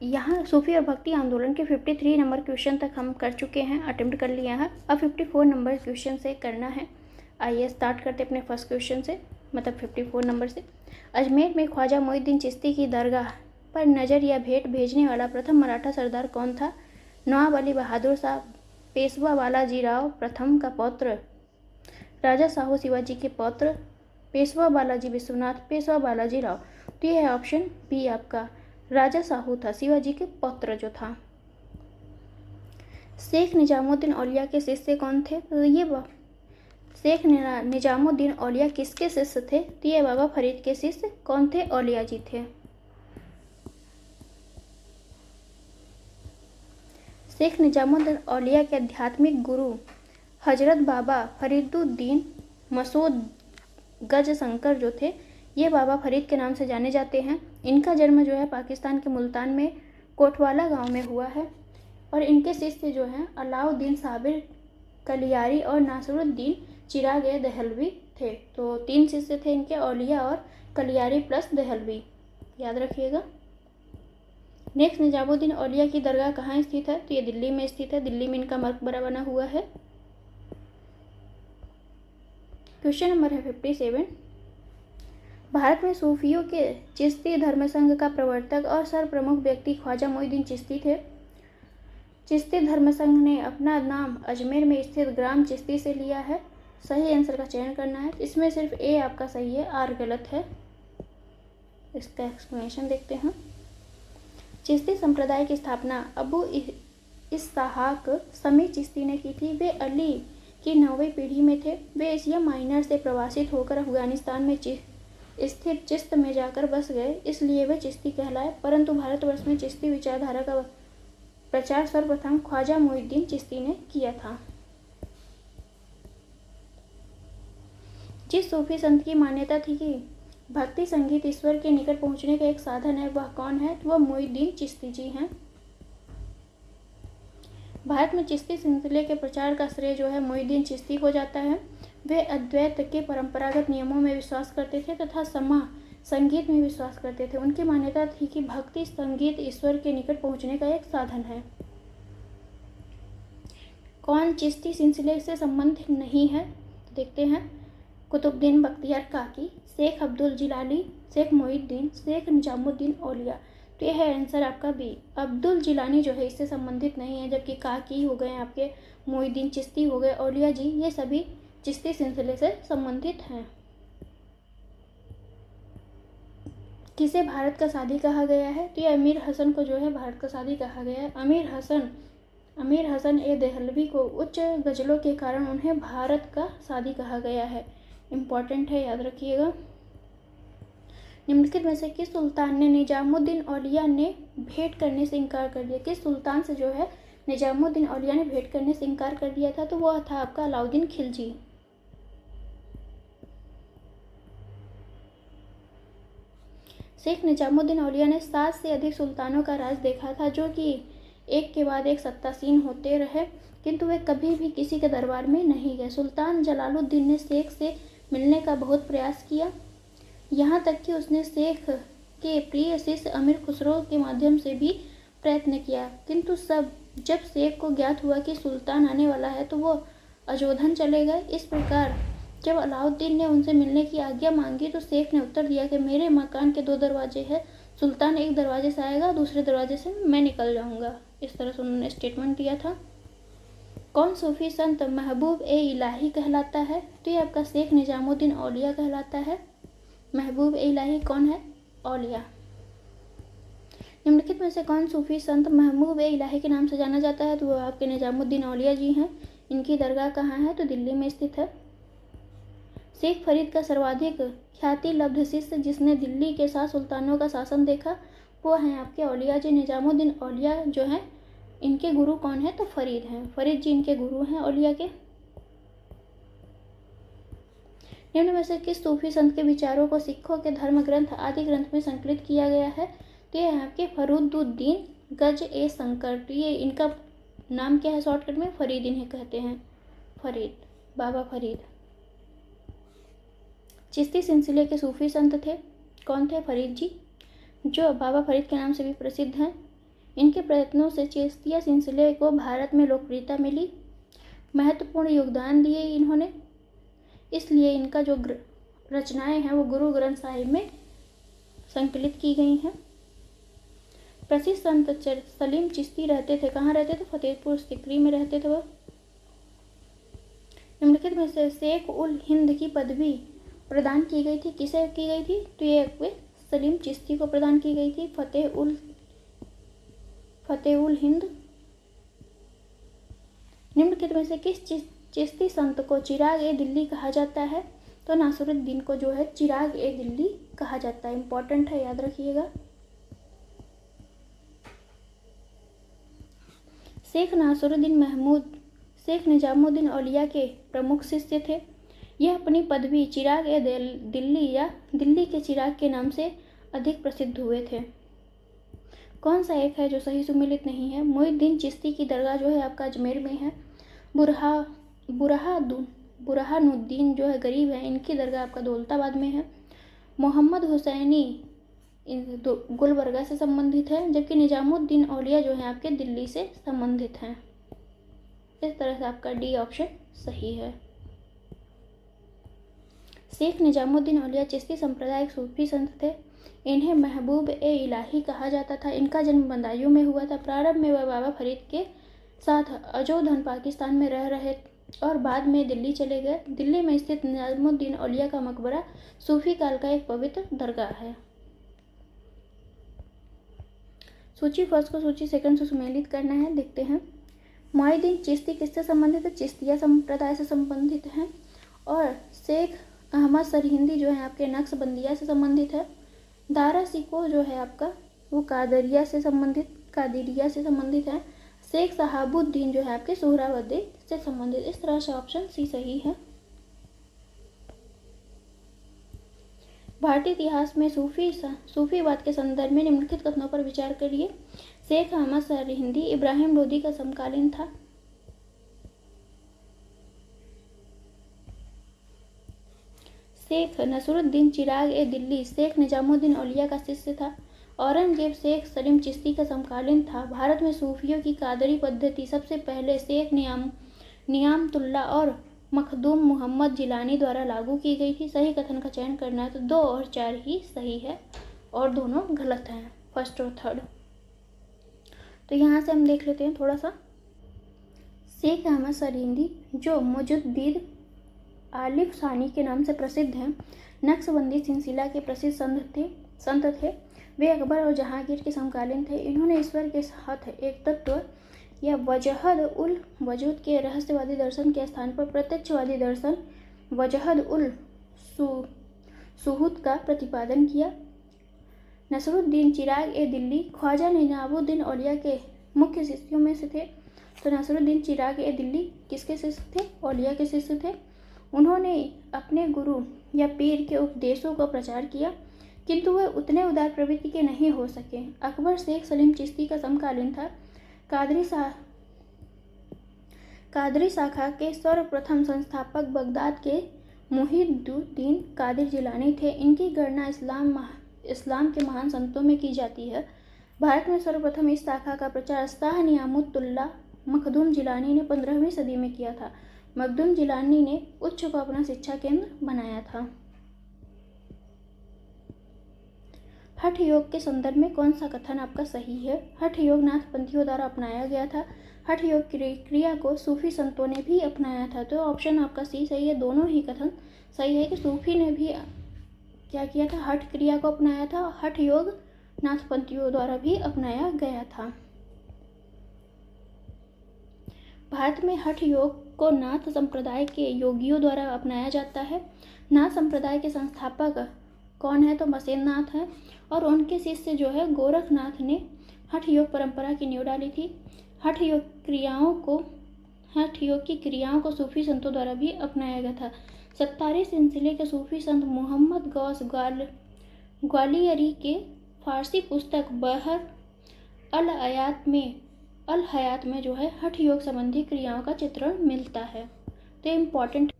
यहाँ सूफी और भक्ति आंदोलन के 53 नंबर क्वेश्चन तक हम कर चुके हैं, अटेम्प्ट कर लिया है। अब 54 नंबर क्वेश्चन से करना है। आइए स्टार्ट करते अपने फर्स्ट क्वेश्चन से, मतलब 54 नंबर से। अजमेर में ख्वाजा मोइनुद्दीन चिश्ती की दरगाह पर नज़र या भेंट भेजने वाला प्रथम मराठा सरदार कौन था? नवाब अली बहादुर शाह, पेशवा बालाजी राव प्रथम का पौत्र, राजा साहू शिवाजी के पौत्र, पेशवा बालाजी विश्वनाथ, पेशवा बालाजी राव। तो यह है ऑप्शन बी आपका, राजा साहू था, शिवाजी के पौत्र जो था। शेख निजामुद्दीन औलिया के शिष्य कौन थे? तो ये शेख निजामुद्दीन औलिया किसके शिष्य थे? तो ये बाबा फरीद के शिष्य कौन थे? औलिया जी थे। शेख निजामुद्दीन औलिया के आध्यात्मिक गुरु हजरत बाबा फरीदुद्दीन मसूद गज शंकर जो थे, ये बाबा फरीद के नाम से जाने जाते हैं। इनका जन्म जो है पाकिस्तान के मुल्तान में कोटवाला गांव में हुआ है। और इनके शिष्य जो हैं अलाउद्दीन साबिर कलियारी और नासिरुद्दीन चिराग दहलवी थे। तो 3 शिष्य थे इनके, औलिया और कलियारी प्लस दहलवी, याद रखिएगा। नेक्स्ट, निजामुद्दीन औलिया की दरगाह कहाँ स्थित है? तो ये दिल्ली में स्थित है। दिल्ली में इनका मकबरा बना हुआ है। क्वेश्चन नंबर है 57। भारत में सूफियों के चिश्ती धर्म संघ का प्रवर्तक और सर्वप्रमुख व्यक्ति ख्वाजा मोइनुद्दीन चिश्ती थे। चिश्ती धर्म संघ ने अपना नाम अजमेर में स्थित ग्राम चिश्ती से लिया है। सही आंसर का चयन करना है। इसमें सिर्फ ए आपका सही है, आर गलत है। इसका एक्सप्लेनेशन देखते हैं। चिश्ती संप्रदाय की स्थापना अबू इसहाक समी चिश्ती ने की थी। वे अली की 9वीं पीढ़ी में थे। वे एशिया माइनर से प्रवासित होकर अफगानिस्तान में स्थित चिश्त में जाकर बस गए, इसलिए वे चिश्ती कहलाए। परंतु भारतवर्ष में चिश्ती विचारधारा का प्रचार सर्वप्रथम ख्वाजा मोइनुद्दीन चिश्ती ने किया था। जिस सूफी संत की मान्यता थी कि भक्ति संगीत ईश्वर के निकट पहुंचने का एक साधन है, वह कौन है? वह मोइनुद्दीन चिश्ती जी हैं। भारत में चिश्ती सिलसिले के प्रचार का श्रेय जो है मोइनुद्दीन चिश्ती को जाता है। वे अद्वैत के परंपरागत नियमों में विश्वास करते थे तथा संगीत में विश्वास करते थे। उनकी मान्यता थी कि भक्ति संगीत ईश्वर के निकट पहुंचने का एक साधन है। कौन चिश्ती सिलसिले से संबंधित नहीं है? तो देखते हैं। कुतुबुद्दीन बख्तियार काकी, शेख अब्दुल जिलानी, शेख मोइनुद्दीन, शेख निजामुद्दीन औलिया। तो यह है आंसर आपका बी। अब्दुल जिलानी जो है इससे संबंधित नहीं है, जबकि काकी हो गए आपके, मोइनुद्दीन चिश्ती हो गए, औलिया जी, ये सभी चिश्ती सिलसिले से संबंधित हैं। किसे भारत का सादी कहा गया है? तो ये अमीर हसन को जो है भारत का सादी कहा गया है। अमीर हसन ए देहलवी को उच्च गजलों के कारण उन्हें भारत का सादी कहा गया है। इम्पॉर्टेंट है, याद रखिएगा। निम्नलिखित में से किस सुल्तान ने निजामुद्दीन औलिया ने भेंट करने से इनकार कर दिया? किस सुल्तान से जो है निजामुद्दीन औलिया ने भेंट करने से इनकार कर दिया था? तो वह था आपका अलाउद्दीन खिलजी। शेख निजामुद्दीन औलिया ने 7 से अधिक सुल्तानों का राज देखा था, जो कि एक के बाद एक सत्तासीन होते रहे, किंतु वे कभी भी किसी के दरबार में नहीं गए। सुल्तान जलालुद्दीन ने शेख से मिलने का बहुत प्रयास किया, यहाँ तक कि उसने शेख के प्रिय शिष्य अमीर खुसरो के माध्यम से भी प्रयत्न किया, किंतु जब शेख को ज्ञात हुआ कि सुल्तान आने वाला है तो वो अजोधन चले गए। इस प्रकार जब अलाउद्दीन ने उनसे मिलने की आज्ञा मांगी तो शेख ने उत्तर दिया कि मेरे मकान के 2 दरवाजे हैं, सुल्तान एक दरवाजे से आएगा, दूसरे दरवाजे से मैं निकल जाऊंगा। इस तरह से उन्होंने स्टेटमेंट दिया था। कौन सूफी संत महबूब ए इलाही कहलाता है? तो ये आपका शेख निजामुद्दीन औलिया कहलाता है। महबूब ए इलाही कौन है? औलिया। निम्नलिखित में से कौन सूफी संत महबूब ए इलाही के नाम से जाना जाता है? तो वो आपके निजामुद्दीन औलिया जी हैं। इनकी दरगाह कहाँ है? तो दिल्ली में स्थित है। शेख फरीद का सर्वाधिक ख्याति लब्ध शिष्य जिसने दिल्ली के 7 सुल्तानों का शासन देखा, वो हैं आपके औलिया जी। निजामुद्दीन औलिया जो हैं, इनके गुरु कौन है? तो फरीद हैं। फरीद जी इनके गुरु हैं औलिया के। निम्न में से किस सूफी संत के विचारों को सिखों के धर्म ग्रंथ आदि ग्रंथ में संकलित किया गया है? तो ये है आपके फरूदुद्दीन गज ए शंकर। तो ये इनका नाम क्या है शॉर्टकट में? फरीद इन्हें कहते हैं। फरीद, बाबा फरीद। चिश्ती सिलसिले के सूफी संत थे, कौन थे? फरीद जी, जो बाबा फरीद के नाम से भी प्रसिद्ध हैं। इनके प्रयत्नों से चिश्तिया सिलसिले को भारत में लोकप्रियता मिली, महत्वपूर्ण योगदान दिए इन्होंने, इसलिए इनका जो रचनाएं हैं वो गुरु ग्रंथ साहिब में संकलित की गई हैं। प्रसिद्ध संत सलीम चिश्ती रहते थे, कहाँ रहते थे? फतेहपुर सिकरी में रहते थे वह। निम्नलिखित में से शेख उल हिंद की पदवी प्रदान की गई थी, किसे की गई थी? तो ये सलीम चिश्ती को प्रदान की गई थी। फतेह उल हिंद। निम्नलिखित में से किस चिश्ती संत को चिराग ए दिल्ली कहा जाता है? तो नासिरुद्दीन को जो है चिराग ए दिल्ली कहा जाता है। इंपॉर्टेंट है, याद रखिएगा। शेख नासिरुद्दीन महमूद शेख निजामुद्दीन औलिया के प्रमुख शिष्य थे। यह अपनी पदवी चिराग ए दिल्ली या दिल्ली के चिराग के नाम से अधिक प्रसिद्ध हुए थे। कौन सा एक है जो सही सुमेलित नहीं है? मोइनुद्दीन चिश्ती की दरगाह जो है आपका अजमेर में है। बुरहानुद्दीन जो है गरीब है, इनकी दरगाह आपका दौलताबाद में है। मोहम्मद हुसैनी गुलबर्गा से संबंधित है, जबकि निजामुद्दीन औलिया जो है आपके दिल्ली से संबंधित हैं। इस तरह से आपका डी ऑप्शन सही है। शेख निजामुद्दीन औलिया चिश्ती संप्रदाय सूफी संत थे। इन्हें महबूब ए इलाही कहा जाता था। इनका जन्म बदायूं में हुआ था। प्रारंभ में वह बाबा फरीद के साथ अजोधन पाकिस्तान में रह रहे और बाद में दिल्ली चले गए। दिल्ली में स्थित निजामुद्दीन औलिया का मकबरा सूफी काल का एक पवित्र दरगाह है। सूची फर्स्ट को सूची सेकंड से सुमेलित करना है, देखते हैं। मोइनुद्दीन चिश्ती किससे संबंधित है? चिश्तिया संप्रदाय से संबंधित है। और शेख अहमद सरहिंदी जो है आपके नक्शबंदिया से संबंधित है। दारा सिको जो है आपका वो कादरिया से संबंधित है। शेख शहाबुद्दीन जो है आपके सोहरावर्दी से संबंधित। इस तरह से ऑप्शन सी सही है। भारतीय इतिहास में सूफीवाद के संदर्भ में निम्नलिखित कथनों पर विचार करिए। शेख अहमद सरहिंदी इब्राहिम लोदी का समकालीन था। शेख नसरुद्दीन चिराग ए दिल्ली शेख निजामुद्दीन औलिया का शिष्य था। औरंगजेब शेख सलीम चिश्ती का समकालीन था। भारत में सूफियों की कादरी पद्धति सबसे पहले शेख नियामतुल्लाह और मखदूम मोहम्मद जिलानी द्वारा लागू की गई थी। सही कथन का चयन करना है, तो 2 और 4 ही सही है और दोनों गलत हैं, फर्स्ट और थर्ड। तो यहाँ से हम देख लेते हैं थोड़ा सा। शेख अहमद सरहिंदी जो मुजुद्दिद आलिफ सानी के नाम से प्रसिद्ध हैं, नक्शबंदी सिलसिला के प्रसिद्ध संत थे। वे अकबर और जहांगीर के समकालीन थे। इन्होंने ईश्वर के साथ एक तत्व या वजहद उल वजूद के रहस्यवादी दर्शन के स्थान पर प्रत्यक्षवादी दर्शन वजहद उल सुहूद का प्रतिपादन किया। नसरुद्दीन चिराग ए दिल्ली ख्वाजा निजामुद्दीन औलिया के मुख्य शिष्यों में से थे। तो नसरुद्दीन चिराग ए दिल्ली किसके शिष्य थे? औलिया के शिष्य थे। उन्होंने अपने गुरु या पीर के उपदेशों का प्रचार किया, किंतु वह उतने उदार प्रवृत्ति के नहीं हो सके। अकबर शेख सलीम चिश्ती का समकालीन था। कादरी शाखा के सर्वप्रथम संस्थापक बगदाद के मुहिद्दीन कादिर जिलानी थे। इनकी गणना इस्लाम के महान संतों में की जाती है। भारत में सर्वप्रथम इस शाखा का प्रचार शाह नियामतुल्लाह मखदूम जिलानी ने 15वीं सदी में किया था। मखदूम जिलानी ने उच्च को अपना शिक्षा केंद्र बनाया था। हठ योग के संदर्भ में कौन सा कथन आपका सही है? हठ योग नाथपंथियों द्वारा अपनाया गया था। हठ योग क्रिया को सूफी संतों ने भी अपनाया था। तो ऑप्शन आपका सी सही है। दोनों ही कथन सही है कि सूफी ने भी क्या किया था? हठ क्रिया को अपनाया था। हठ योग नाथपंथियों द्वारा भी अपनाया गया था। भारत में हठ योग को नाथ संप्रदाय के योगियों द्वारा अपनाया जाता है। नाथ संप्रदाय के संस्थापक कौन है? तो मसेंद्रनाथ है और उनके शिष्य जो है गोरखनाथ ने हठ योग परंपरा की नींव डाली थी। हठ योग की क्रियाओं को सूफी संतों द्वारा भी अपनाया गया था। 17 सिलसिले के सूफी संत मोहम्मद गौस ग्वालियरी के फारसी पुस्तक बहर अल हयात में जो है हठ योग संबंधी क्रियाओं का चित्रण मिलता है। तो इम्पॉर्टेंट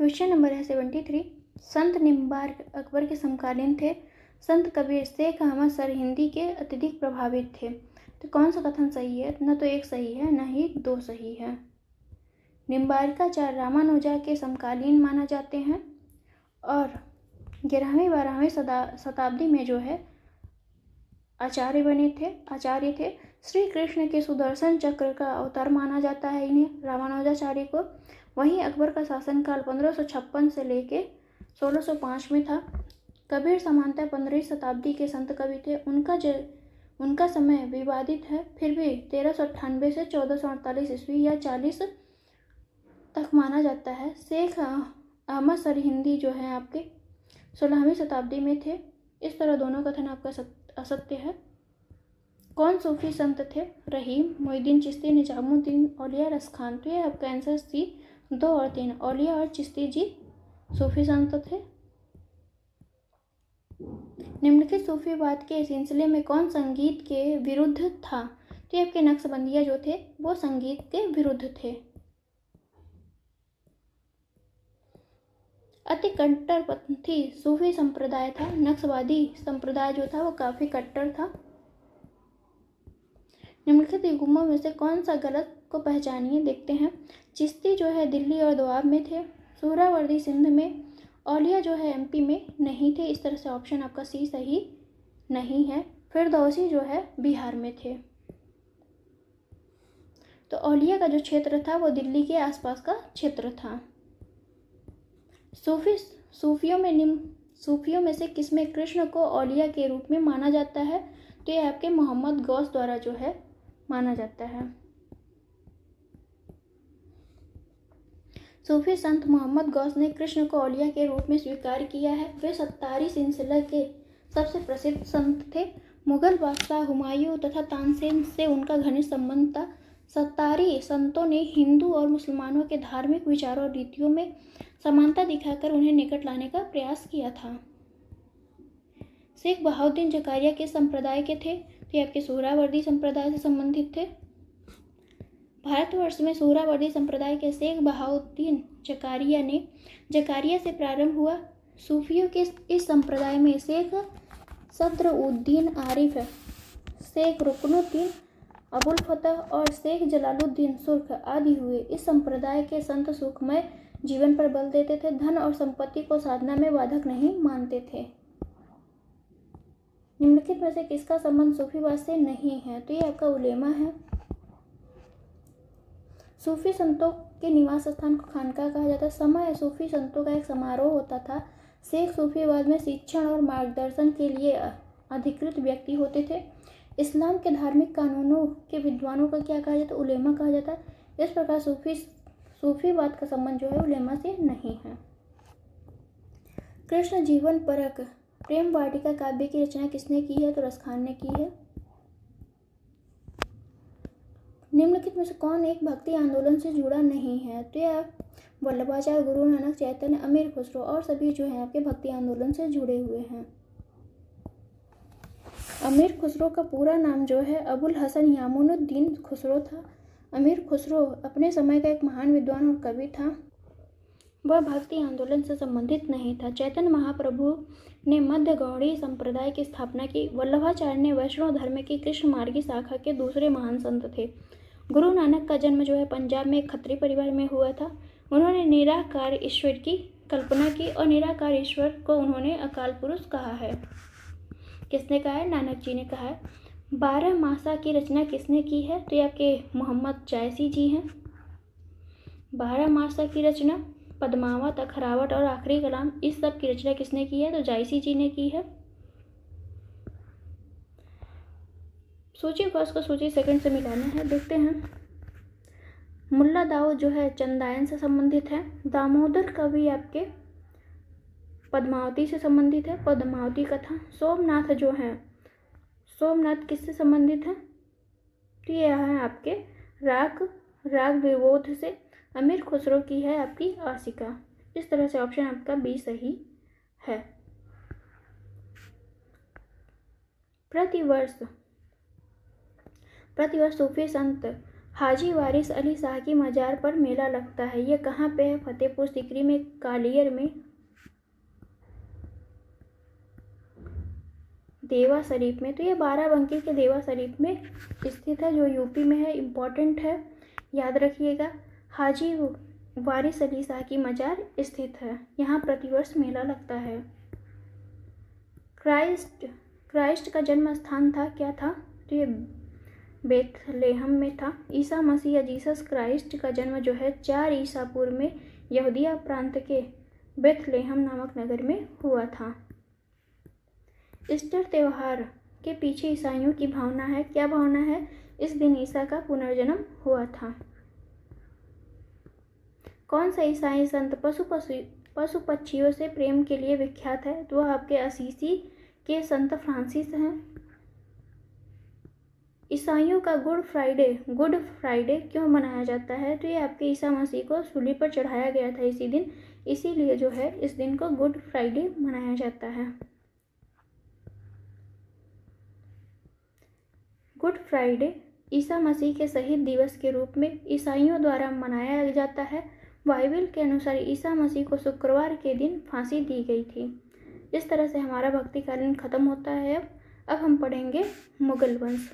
क्वेश्चन नंबर है 73। संत निम्बार्क अकबर के समकालीन थे। संत कबीर शेख अहमद सरहिंदी के अत्यधिक प्रभावित थे। तो कौन सा कथन सही है? न तो 1 सही है, न ही 2 सही है। निम्बार्काचार्य रामानुजा के समकालीन माना जाते हैं और 11वीं-12वीं शताब्दी में जो है आचार्य थे। श्री कृष्ण के सुदर्शन चक्र का अवतार माना जाता है इन्हें, रामानुजाचार्य को। वहीं अकबर का शासनकाल 1556 से लेके 1605 में था। कबीर सामान्यतः 15वीं शताब्दी के संत कवि थे। उनका समय विवादित है, फिर भी 1398 से 1448 ईस्वी या 40 तक माना जाता है। शेख अहमद सरहिंदी जो है आपके 16वीं शताब्दी में थे। इस तरह दोनों कथन आपका असत्य है। कौन सूफी संत थे? रहीम, मोइनुद्दीन चिश्ती, निजामुद्दीन औलिया, रसखान। तो ये आपका आंसर सी 2 और 3। औलिया और चिश्ती जी सूफी संत थे। निम्नलिखित सूफीवाद के सिलसिले में कौन संगीत के विरुद्ध था? तो ये आपके नक्शबंदिया जो थे वो संगीत के विरुद्ध थे। अति कट्टरपंथी सूफी संप्रदाय था। नक्शवादी संप्रदाय जो था वो काफी कट्टर था। निम्नलिखित युग्मों में से कौन सा गलत को पहचानिए, देखते हैं। चिश्ती जो है दिल्ली और दोआब में थे। सोहरावर्दी सिंध में। औलिया जो है एमपी में नहीं थे। इस तरह से ऑप्शन आपका सी सही नहीं है। फिरदौसी जो है बिहार में थे। तो औलिया का जो क्षेत्र था वो दिल्ली के आसपास का क्षेत्र था। सूफियों में से किसमें कृष्ण को औलिया के रूप में माना जाता है? तो ये आपके मोहम्मद गौस द्वारा जो है माना जाता है। सूफी संत मोहम्मद गौस ने कृष्ण को औलिया के रूप में स्वीकार किया है। वे सत्तारी सिलसिला के सबसे प्रसिद्ध संत थे। मुगल बादशाह हुमायूं तथा तानसेन से उनका घनिष्ठ संबंध था। सत्तारी संतों ने हिंदू और मुसलमानों के धार्मिक विचारों और रीतियों में समानता दिखाकर उन्हें निकट लाने का प्रयास किया था। शेख बहाउद्दीन जकारिया किस संप्रदाय के थे? तो ये आपके सोहरावर्दी संप्रदाय से संबंधित थे। भारतवर्ष में सोहरावर्दी संप्रदाय के शेख बहाउद्दीन जकारिया से प्रारंभ हुआ। सूफियों के इस संप्रदाय में शेख सदरुद्दीन आरिफ, शेख रुकनुद्दीन अबुल फतह और शेख जलालुद्दीन सुर्ख आदि हुए। इस संप्रदाय के संत सुखमय जीवन पर बल देते थे, धन और संपत्ति को साधना में बाधक नहीं मानते थे। निम्नलिखित में से किसका संबंध सूफीवाद से नहीं है? तो ये आपका उलेमा है। सूफी संतों के निवास स्थान को खानका कहा जाता है। समय सूफी संतों का एक समारोह होता था। शेख सूफीवाद में शिक्षण और मार्गदर्शन के लिए अधिकृत व्यक्ति होते थे। इस्लाम के धार्मिक कानूनों के विद्वानों का क्या कहा जाता है? उलेमा कहा जाता है। इस प्रकार सूफीवाद का संबंध जो है उलेमा से नहीं है। कृष्ण जीवन परक प्रेम वाटिका काव्य की रचना किसने की है? तो रसखान ने की है। निम्नलिखित में से कौन एक भक्ति आंदोलन से जुड़ा नहीं है? तो यह वल्लभाचार्य, गुरु नानक, चैतन्य, अमीर खुसरो और सभी जो है आपके भक्ति आंदोलन से जुड़े हुए हैं। अमीर खुसरो का पूरा नाम जो है अबुल हसन यामुनुद्दीन खुसरो था। अमीर खुसरो अपने समय का एक महान विद्वान और कवि था। वह भक्ति आंदोलन से संबंधित नहीं था। चैतन्य महाप्रभु ने मध्य गौड़ी संप्रदाय की स्थापना की। वल्लभाचार्य ने वैष्णव धर्म की कृष्ण मार्गी शाखा के दूसरे महान संत थे। गुरु नानक का जन्म जो है पंजाब में एक खत्री परिवार में हुआ था। उन्होंने निराकार ईश्वर की कल्पना की और निराकार ईश्वर को उन्होंने अकाल पुरुष कहा है। किसने कहा है? नानक जी ने कहा है। 12 मासा की रचना किसने की है? तो ये आपके मोहम्मद जायसी जी हैं। 12 मासा की रचना, पद्मावत, अखरावट और आखिरी कलाम, इस सब की रचना किसने की है? तो जायसी जी ने की है। सोचिए फर्स्ट को सोचिए, सेकंड से मिलाना है। देखते हैं। मुल्ला दाऊद जो है चंदायन से संबंधित है। दामोदर कवि आपके पद्मावती से संबंधित है, पद्मावती कथा। सोमनाथ जो है, सोमनाथ किससे संबंधित है? तो ये है आपके राग विबोध से। अमीर खुसरो की है आपकी आशिका। इस तरह से ऑप्शन आपका बी सही है। प्रतिवर्ष सूफी संत हाजी वारिस अली शाह की मजार पर मेला लगता है। यह कहाँ पे है? फतेहपुर सीकरी में, कालियर में, देवा शरीफ में। तो ये बाराबंकी के देवा शरीफ में स्थित है, जो यूपी में है। इम्पॉर्टेंट है, याद रखिएगा। हाजी वारिस अली शाह की मजार स्थित है, यहाँ प्रतिवर्ष मेला लगता है। क्राइस्ट का जन्म स्थान था, क्या था? तो ये बेथलेहम में था। ईसा मसीह या जीसस क्राइस्ट का जन्म जो है 4 ईसा पूर्व में यहूदिया प्रांत के बेथलेहम नामक नगर में हुआ था। ईस्टर त्योहार के पीछे ईसाइयों की भावना है, क्या भावना है? इस दिन ईसा का पुनर्जन्म हुआ था। कौन सा ईसाई संत पशु पक्षियों से प्रेम के लिए विख्यात है? तो वह आपके असीसी के संत फ्रांसिस हैं। ईसाइयों का गुड फ्राइडे क्यों मनाया जाता है? तो ये आपके ईसा मसीह को सूली पर चढ़ाया गया था इसी दिन, इसीलिए जो है इस दिन को गुड फ्राइडे मनाया जाता है। गुड फ्राइडे ईसा मसीह के शहीद दिवस के रूप में ईसाइयों द्वारा मनाया जाता है। बाइबल के अनुसार ईसा मसीह को शुक्रवार के दिन फांसी दी गई थी। इस तरह से हमारा भक्ति कालीन खत्म होता है। अब हम पढ़ेंगे मुगल वंश।